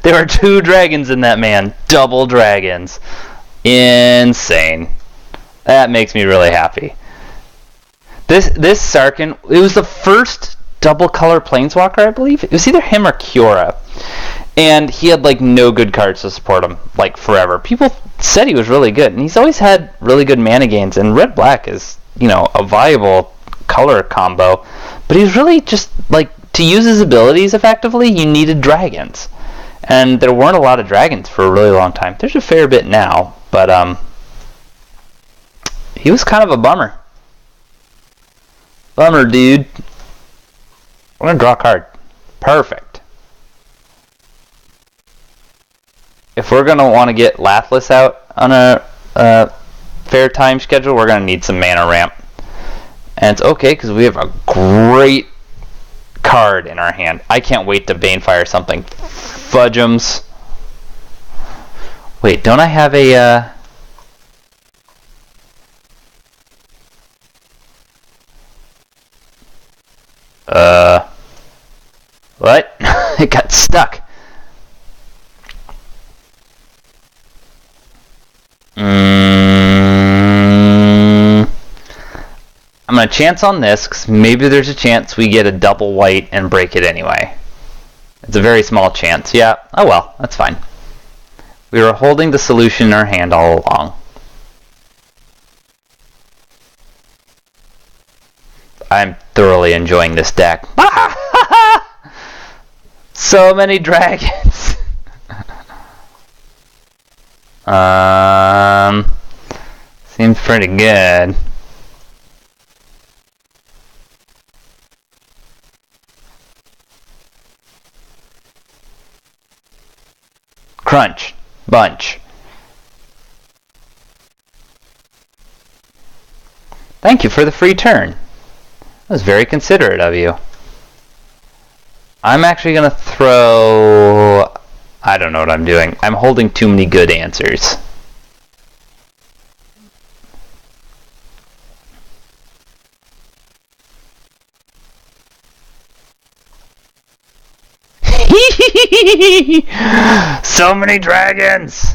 There are 2 dragons in that man. Double dragons. Insane. That makes me really happy. This Sarkhan, it was the first double color planeswalker, I believe. It was either him or Kiora. And he had like no good cards to support him, like forever. People said he was really good, and he's always had really good mana gains, and red-black is, you know, a viable color combo, but he's really just, like, to use his abilities effectively, you needed dragons. And there weren't a lot of dragons for a really long time. There's a fair bit now, but he was kind of a bummer. Bummer, dude. I'm going to draw a card. Perfect. If we're going to want to get Lathless out on a fair time schedule, we're going to need some mana ramp. And it's okay, because we have a great card in our hand. I can't wait to Banefire something. Fudgems. Wait, don't I have a... What? It got stuck. I'm going to chance on this, because maybe there's a chance we get a double white and break it anyway. It's a very small chance. Yeah. Oh well, that's fine. We were holding the solution in our hand all along. I'm thoroughly enjoying this deck. So many dragons. Seems pretty good. Crunch. Bunch. Thank you for the free turn. That was very considerate of you. I'm actually going to throw... I don't know what I'm doing. I'm holding too many good answers. So many dragons!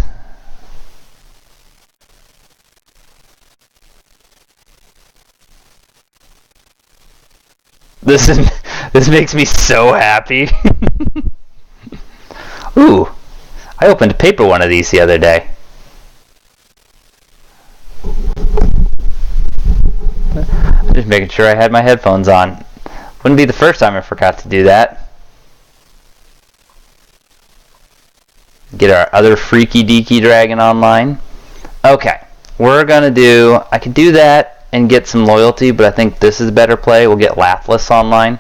This makes me so happy. Ooh, I opened a paper one of these the other day. Just making sure I had my headphones on. Wouldn't be the first time I forgot to do that. Get our other freaky deaky dragon online. Okay, we're gonna do... I can do that and get some loyalty, but I think this is a better play. We'll get Lathless online.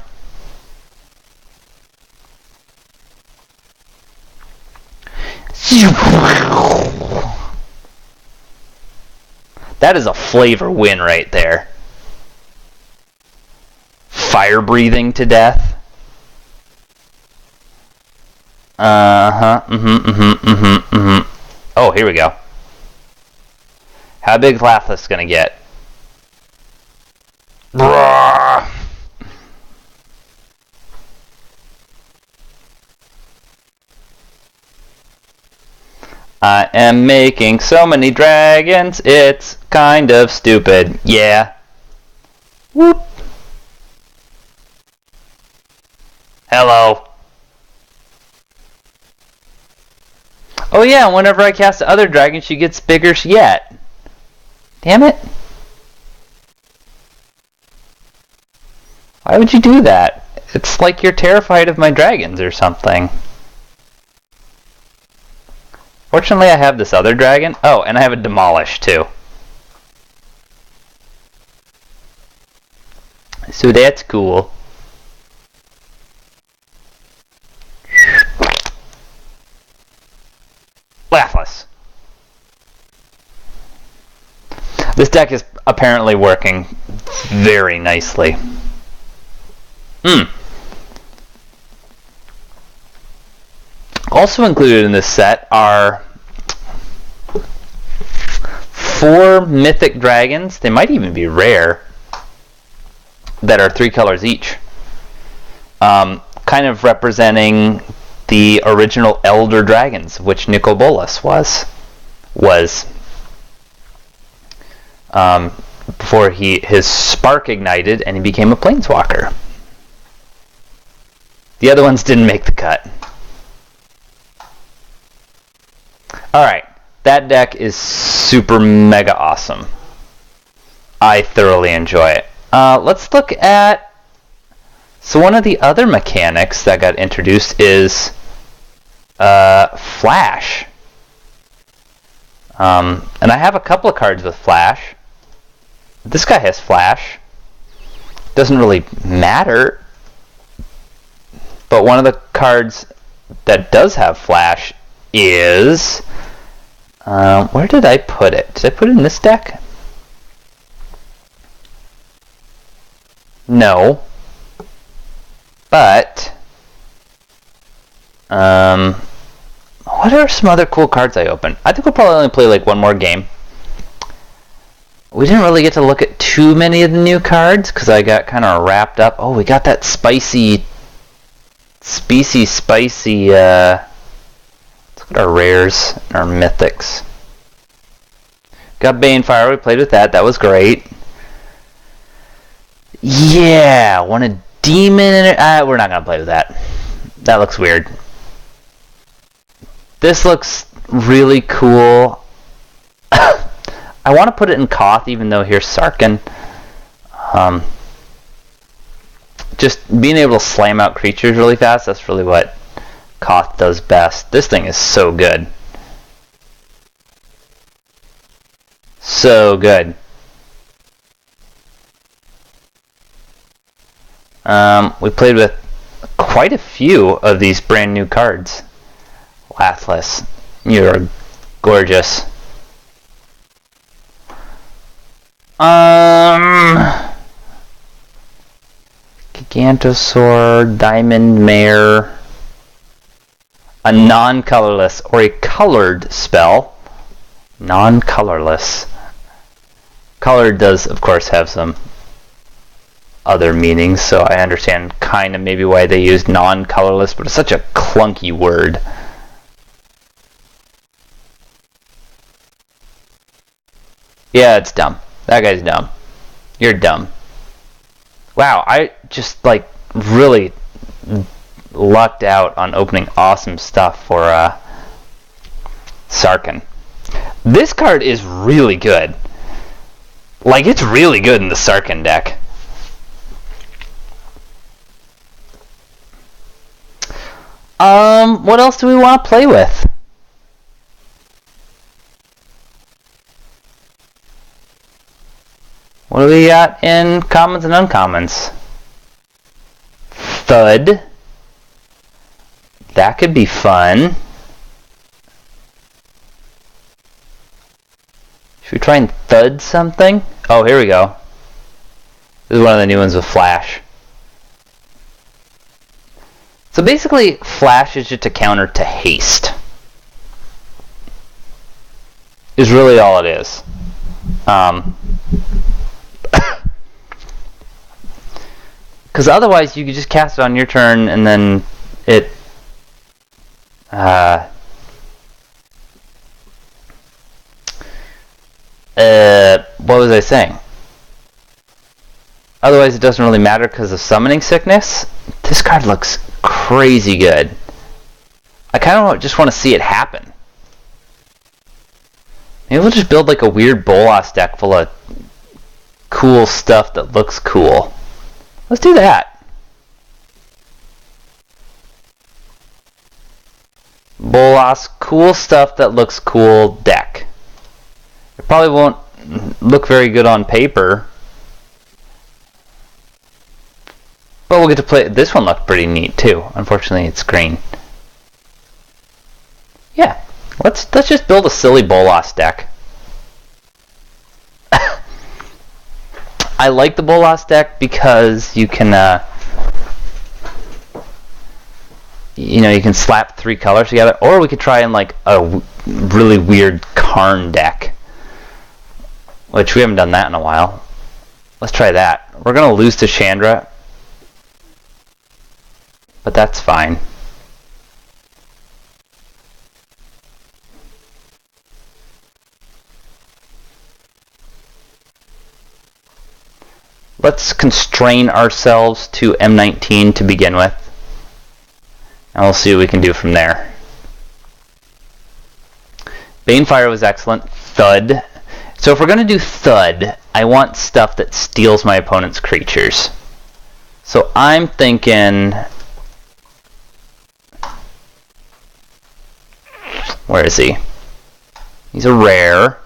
That is a flavor win right there. Fire breathing to death. Oh, here we go. How big is Lathless gonna get? Bruh. I am making so many dragons, it's kind of stupid. Yeah. Whoop. Hello. Oh yeah, whenever I cast the other dragon, she gets bigger yet. Damn it. Why would you do that? It's like you're terrified of my dragons or something. Fortunately, I have this other dragon. Oh, and I have a Demolish, too. So that's cool. Lathless. This deck is apparently working very nicely. Also included in this set are 4 mythic dragons. They might even be rare. That are 3 colors each. Kind of representing the original Elder Dragons, which Nicobolus was. Before his spark ignited and he became a planeswalker. The other ones didn't make the cut. Alright, that deck is super mega awesome. I thoroughly enjoy it. Let's look at... So one of the other mechanics that got introduced is Flash. And I have a couple of cards with Flash. This guy has Flash. Doesn't really matter. But one of the cards that does have Flash is... where did I put it? Did I put it in this deck? No. But... what are some other cool cards I opened? I think we'll probably only play like one more game. We didn't really get to look at too many of the new cards because I got kind of wrapped up. Oh, we got that spicy... spicy, let's look at our rares and our mythics. Got Banefire, we played with that, that was great. Yeah, want a demon in it? We're not gonna play with that. That looks weird. This looks really cool. I want to put it in Koth, even though here's Sarkhan. Just being able to slam out creatures really fast, that's really what Koth does best. This thing is so good. So good. We played with quite a few of these brand new cards. Lathless, you're gorgeous. Gigantosaur, Diamond Mare, a non-colorless or a colored spell. Non-colorless. Colored does, of course, have some other meanings, so I understand kind of maybe why they used non-colorless, but it's such a clunky word. Yeah, it's dumb. That guy's dumb. You're dumb. Wow, I just like really lucked out on opening awesome stuff for Sarkhan. This card is really good. Like, it's really good in the Sarkhan deck. What else do we want to play with? What do we got in commons and uncommons? Thud. That could be fun. Should we try and thud something? Oh, here we go. This is one of the new ones with Flash. So basically, Flash is just a counter to haste. Is really all it is. Because otherwise you could just cast it on your turn and then it... what was I saying? Otherwise it doesn't really matter because of Summoning Sickness. This card looks crazy good. I kind of just want to see it happen. Maybe we'll just build like a weird Bolas deck full of cool stuff that looks cool. Let's do that. Bolas, cool stuff that looks cool deck. It probably won't look very good on paper. But we'll get to play. This one looked pretty neat too. Unfortunately, it's green. Yeah, let's just build a silly Bolas deck. I like the Bolas deck because you can, you know, you can slap 3 colors together, or we could try in like a really weird Karn deck, which we haven't done that in a while. Let's try that. We're gonna lose to Chandra, but that's fine. Let's constrain ourselves to M19 to begin with, and we'll see what we can do from there. Banefire was excellent. Thud. So if we're going to do Thud, I want stuff that steals my opponent's creatures. So I'm thinking... Where is he? He's a rare.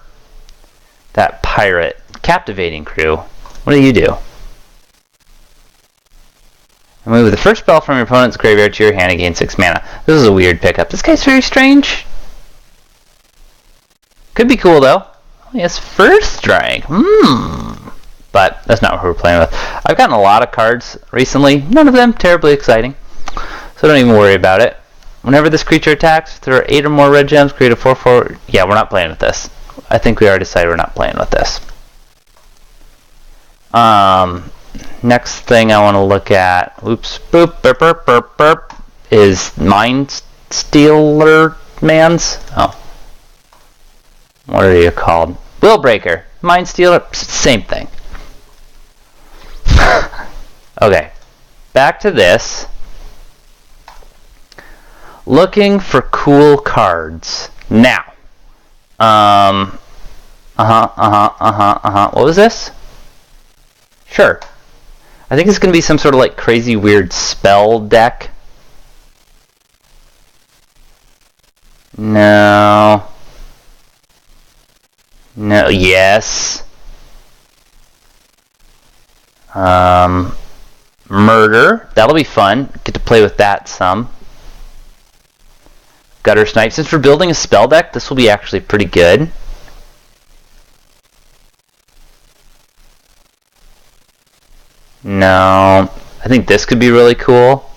That pirate. Captivating Crew. What do you do? Move the first spell from your opponent's graveyard to your hand and gain 6 mana. This is a weird pickup. This guy's very strange. Could be cool though. Oh, he has First Strike. But that's not what we're playing with. I've gotten a lot of cards recently. None of them terribly exciting. So don't even worry about it. Whenever this creature attacks, if there are 8 or more red gems, create a 4/4. Yeah, we're not playing with this. I think we already decided we're not playing with this. Next thing I want to look at, oops, boop, burp, burp, burp, burp, is Mind Stealer Mans. Oh. What are you called? Will Breaker. Mind Stealer, same thing. Okay, back to this. Looking for cool cards. Now. What was this? Sure. I think it's going to be some sort of like crazy weird spell deck. No. No, yes. Murder. That'll be fun. Get to play with that some. Gutter Snipe. Since we're building a spell deck, this will be actually pretty good. No. I think this could be really cool.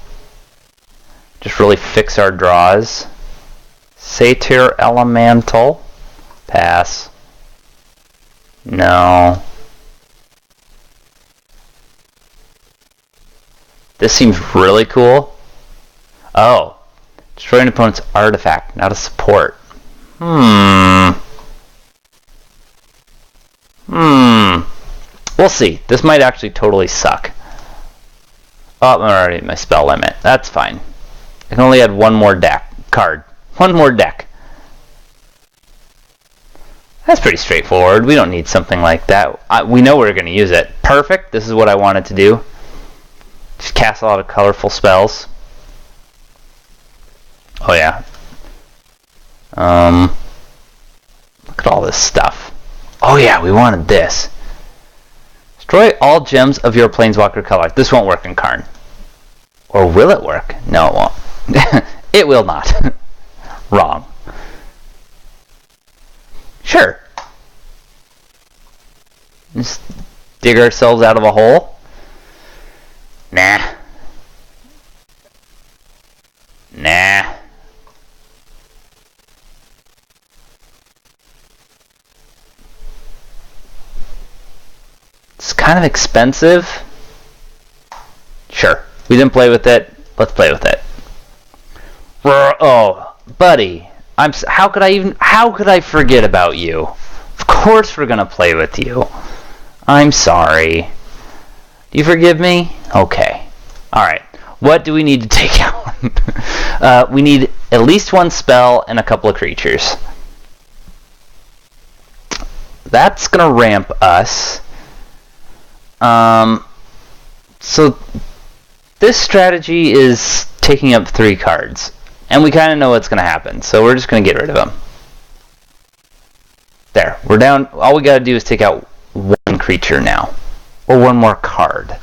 Just really fix our draws. Satyr Elemental. Pass. No. This seems really cool. Oh. Destroy an opponent's artifact, not a support. We'll see. This might actually totally suck. Oh, I'm already at my spell limit. That's fine. I can only add one more card. One more deck. That's pretty straightforward. We don't need something like that. We know we're going to use it. Perfect. This is what I wanted to do. Just cast a lot of colorful spells. Oh yeah. Look at all this stuff. Oh yeah, we wanted this. Destroy all gems of your Planeswalker color. This won't work in Karn. Or will it work? No, it won't. It will not. Wrong. Sure. Just dig ourselves out of a hole? Nah. Nah. It's kind of expensive. Sure. We didn't play with it. Let's play with it. Oh, buddy. How could I forget about you? Of course we're gonna play with you. I'm sorry. Do you forgive me? Okay. Alright. What do we need to take out? We need at least one spell and a couple of creatures. That's gonna ramp us. So this strategy is taking up 3 cards. And we kind of know what's going to happen. So we're just going to get rid of them. There. We're down. All we got to do is take out one creature now. Or one more card.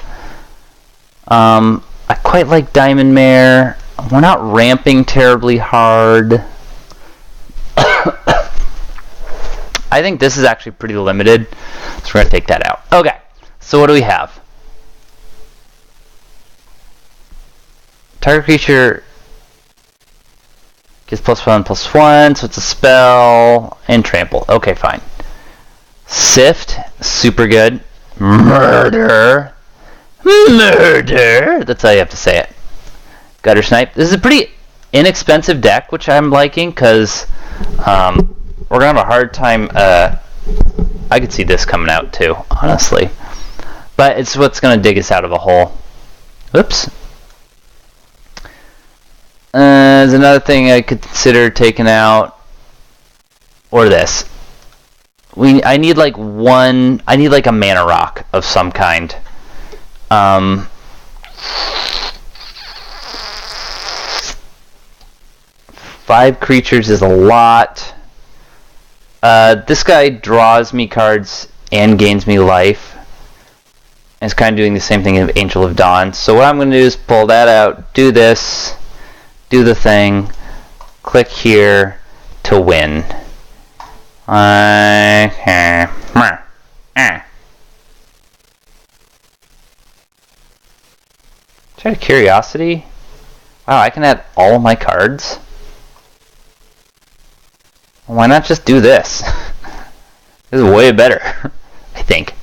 I quite like Diamond Mare. We're not ramping terribly hard. I think this is actually pretty limited. So we're going to take that out. Okay. So what do we have? Target creature gets +1/+1, so it's a spell, and trample. Okay, fine. Sift, super good. Murder. Murder! That's how you have to say it. Gutter Snipe. This is a pretty inexpensive deck, which I'm liking, because we're going to have a hard time. I could see this coming out, too, honestly. But it's what's going to dig us out of a hole. Oops. There's another thing I could consider taking out. Or this. I need like one. I need like a mana rock of some kind. 5 creatures is a lot. This guy draws me cards and gains me life. And it's kind of doing the same thing as Angel of Dawn. So what I'm going to do is pull that out, do this, do the thing, click here to win. Okay. Just out of curiosity, wow, I can add all of my cards? Why not just do this? This is way better, I think.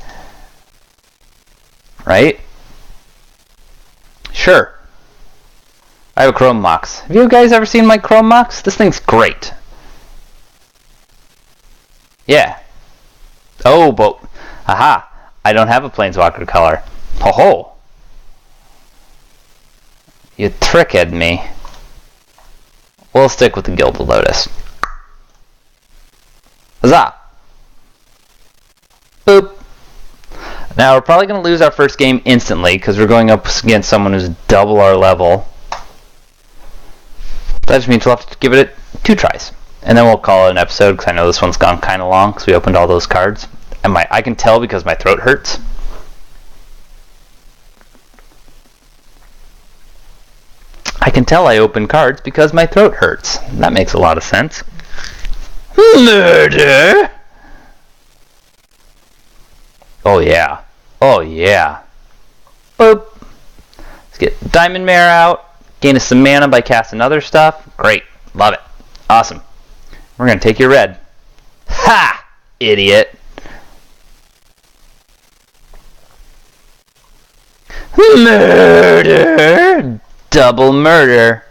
Right? Sure. I have a Chrome Mox. Have you guys ever seen my Chrome Mox? This thing's great. Yeah. Oh, but... Aha! I don't have a Planeswalker color. Ho ho! You tricked me. We'll stick with the Gilded Lotus. Huzzah! Boop! Now we're probably going to lose our first game instantly because we're going up against someone who's double our level. That just means we'll have to give it 2 tries. And then we'll call it an episode because I know this one's gone kind of long because we opened all those cards. And I can tell because my throat hurts. I can tell I open cards because my throat hurts. That makes a lot of sense. Murder! Oh yeah. Oh yeah. Boop. Let's get Diamond Mare out. Gain us some mana by casting other stuff. Great. Love it. Awesome. We're going to take your red. Ha! Idiot. Murder! Double murder.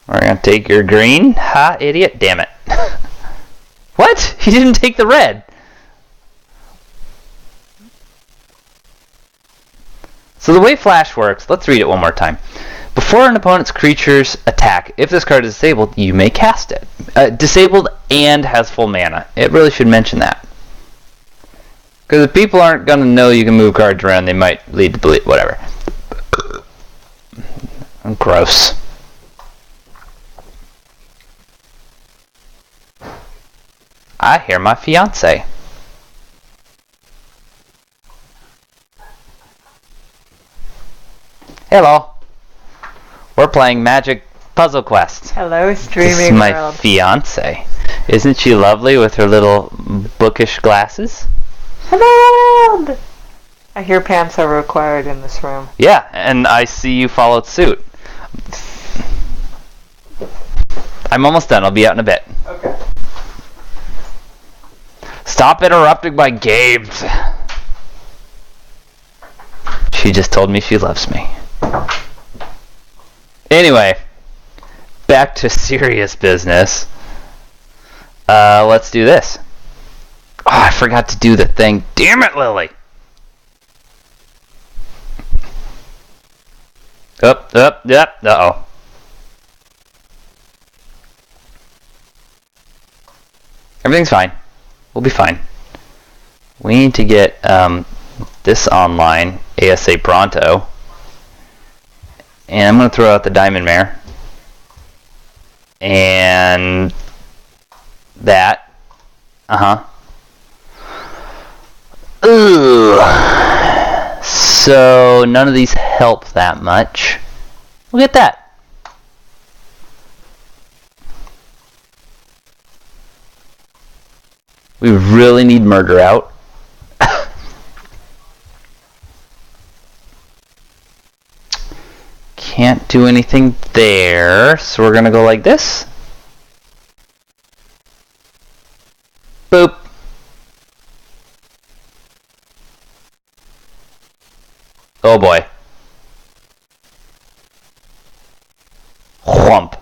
We're going to take your green. Ha, idiot. Damn it. What? He didn't take the red. So the way Flash works, let's read it one more time. Before an opponent's creatures attack, if this card is disabled, you may cast it. Disabled and has full mana. It really should mention that. Because if people aren't going to know you can move cards around, they might lead to bleed. Whatever. Gross. I hear my fiance. Hello. We're playing Magic Puzzle Quest. Hello, streaming This is my world. fiance. Isn't she lovely with her little bookish glasses? Hello, world. I hear pants are required in this room. Yeah, and I see you followed suit. I'm almost done. I'll be out in a bit. Okay. Stop interrupting my games. She just told me she loves me. Anyway, back to serious business. Let's do this. Oh, I forgot to do the thing. Damn it, Lily. Yep. Uh-oh. Everything's fine. We'll be fine. We need to get this online ASA pronto. And I'm going to throw out the Diamond Mare. And that. Uh-huh. Ugh. So none of these help that much. Look at that. We really need murder out. Can't do anything there, so we're gonna go like this. Boop. Oh boy. Whump.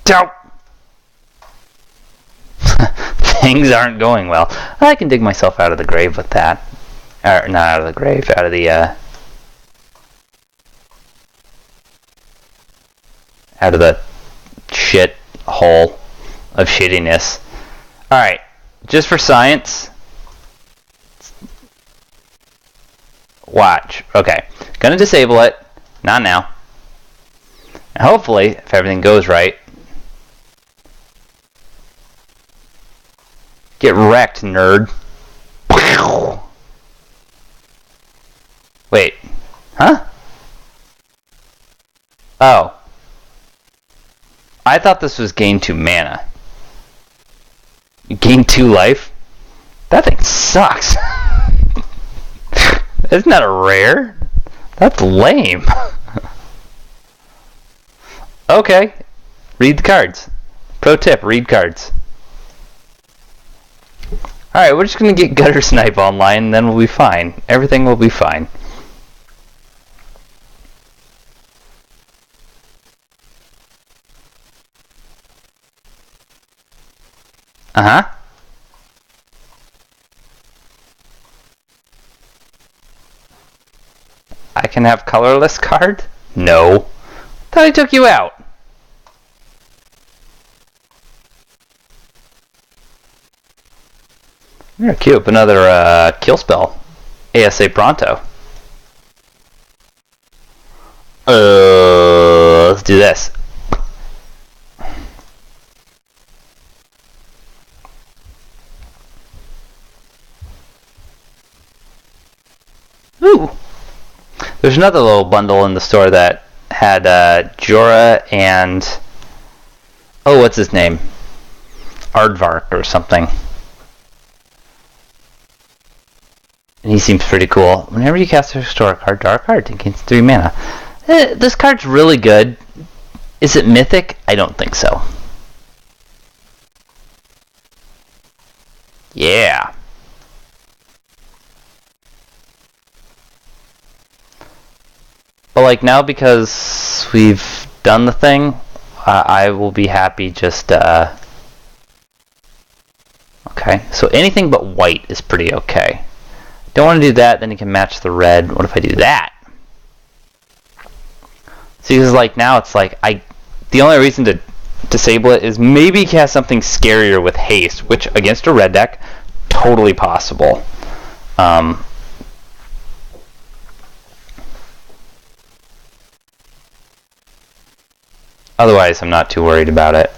Dope. Things aren't going well. I can dig myself out of the grave with that. Or, not out of the grave, out of the, out of the shit hole of shittiness. Alright, just for science. Watch. Okay. Gonna disable it. Not now. And hopefully, if everything goes right. Get wrecked, nerd. Wait. Huh? Oh. I thought this was gain 2 mana. You gain 2 life? That thing sucks. Isn't that a rare? That's lame. Okay. Read the cards. Pro tip, read cards. Alright, we're just gonna get Gutter Snipe online and then we'll be fine. Everything will be fine. Uh-huh. I can have colorless card? No. Thought I took you out. I'm gonna queue up another kill spell. ASA Pronto. Let's do this. Ooh. There's another little bundle in the store that had Jorah and... Oh, what's his name? Aardvark or something. And he seems pretty cool. Whenever you cast a restore card, dark card, it gains 3 mana. This card's really good. Is it mythic? I don't think so. Yeah. But like now, because we've done the thing, I will be happy just okay, so anything but white is pretty okay. Don't want to do that, then you can match the red. What if I do that? See, because like now it's like the only reason to disable it is maybe cast something scarier with haste, which against a red deck, totally possible. Otherwise, I'm not too worried about it.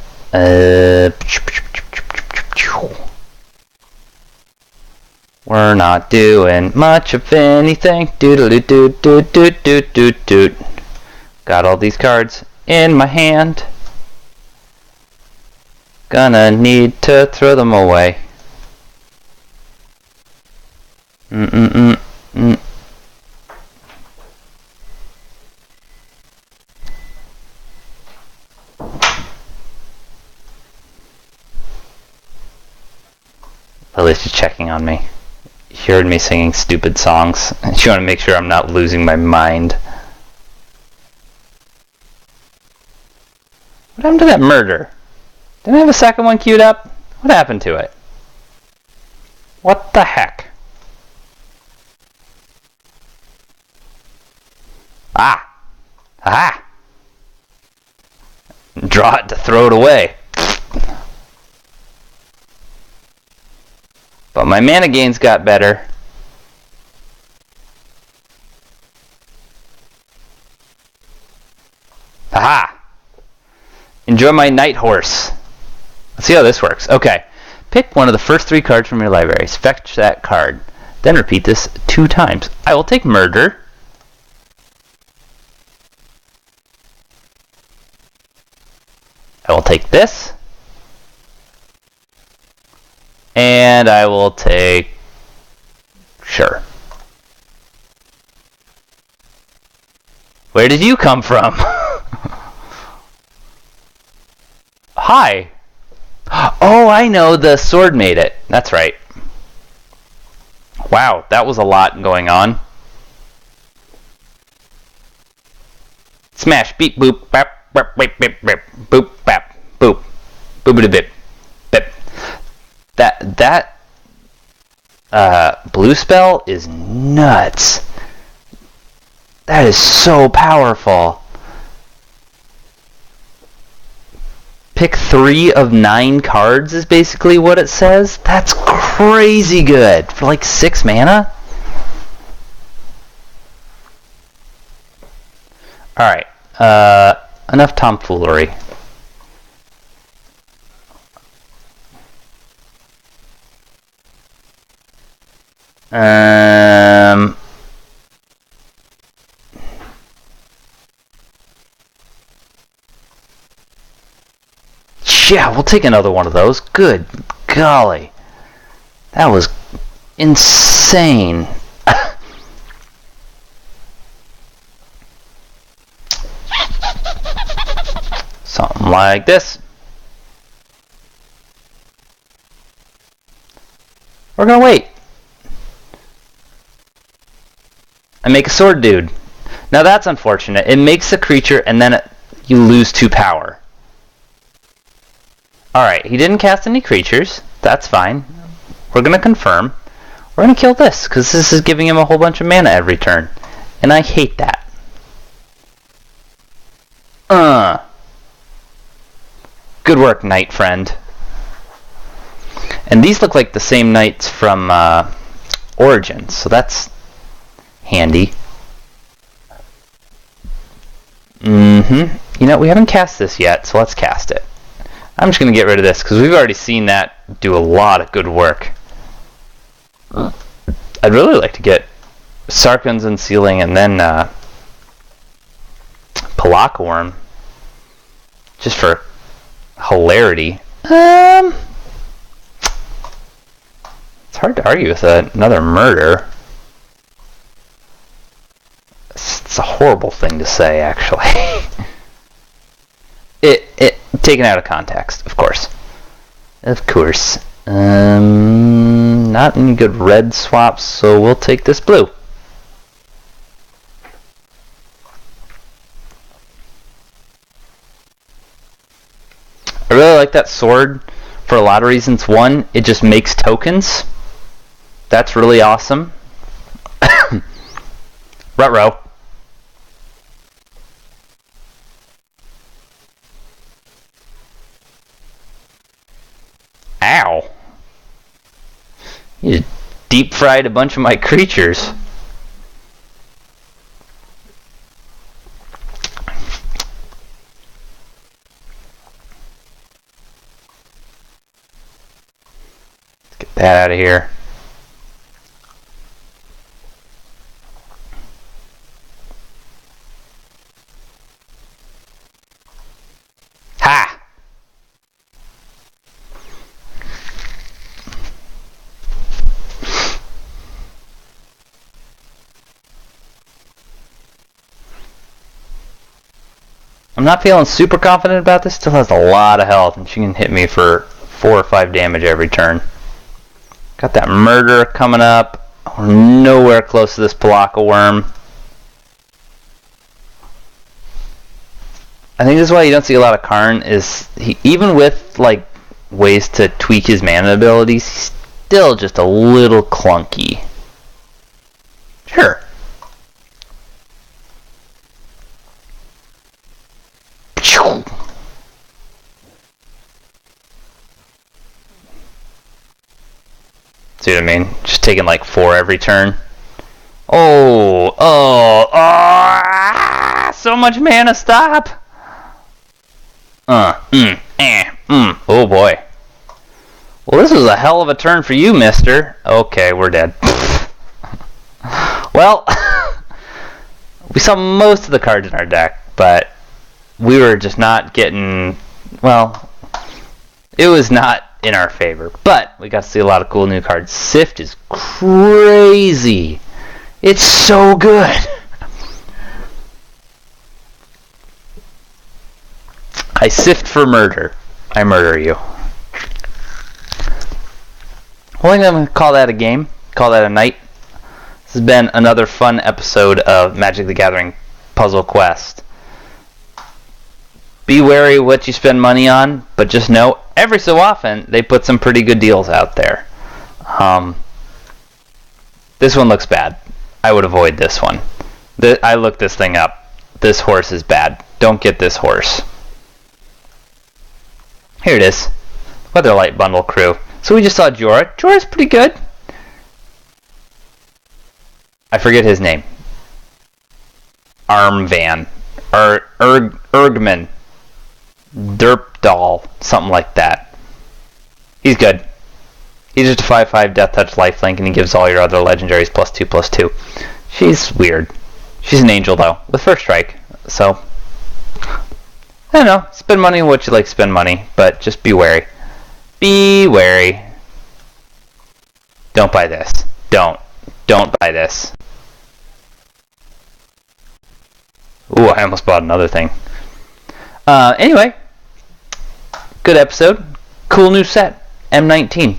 We're not doing much of anything. Doot. Got all these cards in my hand. Gonna need to throw them away. Lily's just checking on me. She heard me singing stupid songs, and she wanted to make sure I'm not losing my mind. What happened to that murder? Didn't I have a second one queued up? What happened to it? What the heck? Ah! Aha! Draw it to throw it away. But my mana gains got better. Aha! Enjoy my night horse. Let's see how this works. Okay. Pick one of the first 3 cards from your libraries. Fetch that card. Then repeat this 2 times. I will take murder. I will take this. And I will take... Sure. Where did you come from? Hi. Oh, I know. The sword made it. That's right. Wow, that was a lot going on. Smash, beep, boop, bap, bap, beep, beep, beep, boop, bap, boop, boopity bip, bip. That blue spell is nuts. That is so powerful. Pick 3 of 9 cards is basically what it says. That's crazy good for like 6 mana. Alright, enough tomfoolery. Yeah, we'll take another one of those. Good golly. That was insane. Something like this. We're gonna wait. And make a sword dude. Now that's unfortunate. It makes a creature and then you lose 2 power. Alright, he didn't cast any creatures. That's fine. We're going to confirm. We're going to kill this, because this is giving him a whole bunch of mana every turn. And I hate that. Good work, knight friend. And these look like the same knights from Origins, so that's handy. You know, we haven't cast this yet, so let's cast it. I'm just going to get rid of this, because we've already seen that do a lot of good work. I'd really like to get Sarkhan's Unsealing and then Palakaworm, just for hilarity. It's hard to argue with another murder. It's a horrible thing to say, actually. it taken out of context, of course. Of course. Not any good red swaps, so we'll take this blue. I really like that sword for a lot of reasons. One, it just makes tokens. That's really awesome. Ruh-roh. Ow. You deep fried a bunch of my creatures. Let's get that out of here. Ha! I'm not feeling super confident about this. Still has a lot of health, and she can hit me for 4 or 5 damage every turn. Got that murder coming up. We're nowhere close to this Palakaworm. I think this is why you don't see a lot of Karn. Is he, even with like ways to tweak his mana abilities, he's still just a little clunky. Sure. See what I mean? Just taking like 4 every turn. Oh, so much mana, stop! Oh boy. Well, this was a hell of a turn for you, mister. Okay, we're dead. Well, we saw most of the cards in our deck, but we were just not getting, well, it was not in our favor, but we got to see a lot of cool new cards. Sift is crazy. It's so good. I sift for murder. I murder you. Well, I'm going to call that a game. Call that a night. This has been another fun episode of Magic the Gathering Puzzle Quest. Be wary of what you spend money on, but just know every so often they put some pretty good deals out there. This one looks bad. I would avoid this one. I looked this thing up. This horse is bad. Don't get this horse. Here it is. Weatherlight Bundle Crew. So we just saw Jorah. Jorah's pretty good. I forget his name. Armvan. Ergman. Derpdal. Something like that. He's good. He's just a 5/5 Death Touch lifelink, and he gives all your other legendaries +2/+2. She's weird. She's an angel, though, with First Strike. So, I don't know. Spend money on what you like to spend money, but just be wary. Be wary. Don't buy this. Don't buy this. Ooh, I almost bought another thing. Anyway, good episode. Cool new set. M19.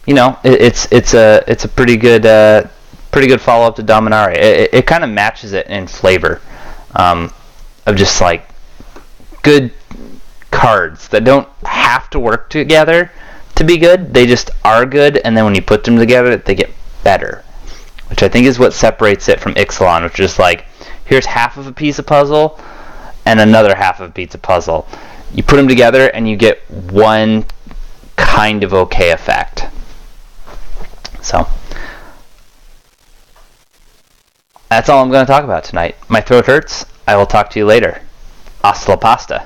You know, it's a pretty good follow up to Dominaria. It kind of matches it in flavor, of just like good cards that don't have to work together to be good. They just are good, and then when you put them together, they get better, which I think is what separates it from Ixalan, which is like, here's half of a piece of puzzle and another half of a piece of puzzle. You put them together and you get one kind of okay effect. So that's all I'm going to talk about tonight. My throat hurts. I will talk to you later. Hasta la pasta.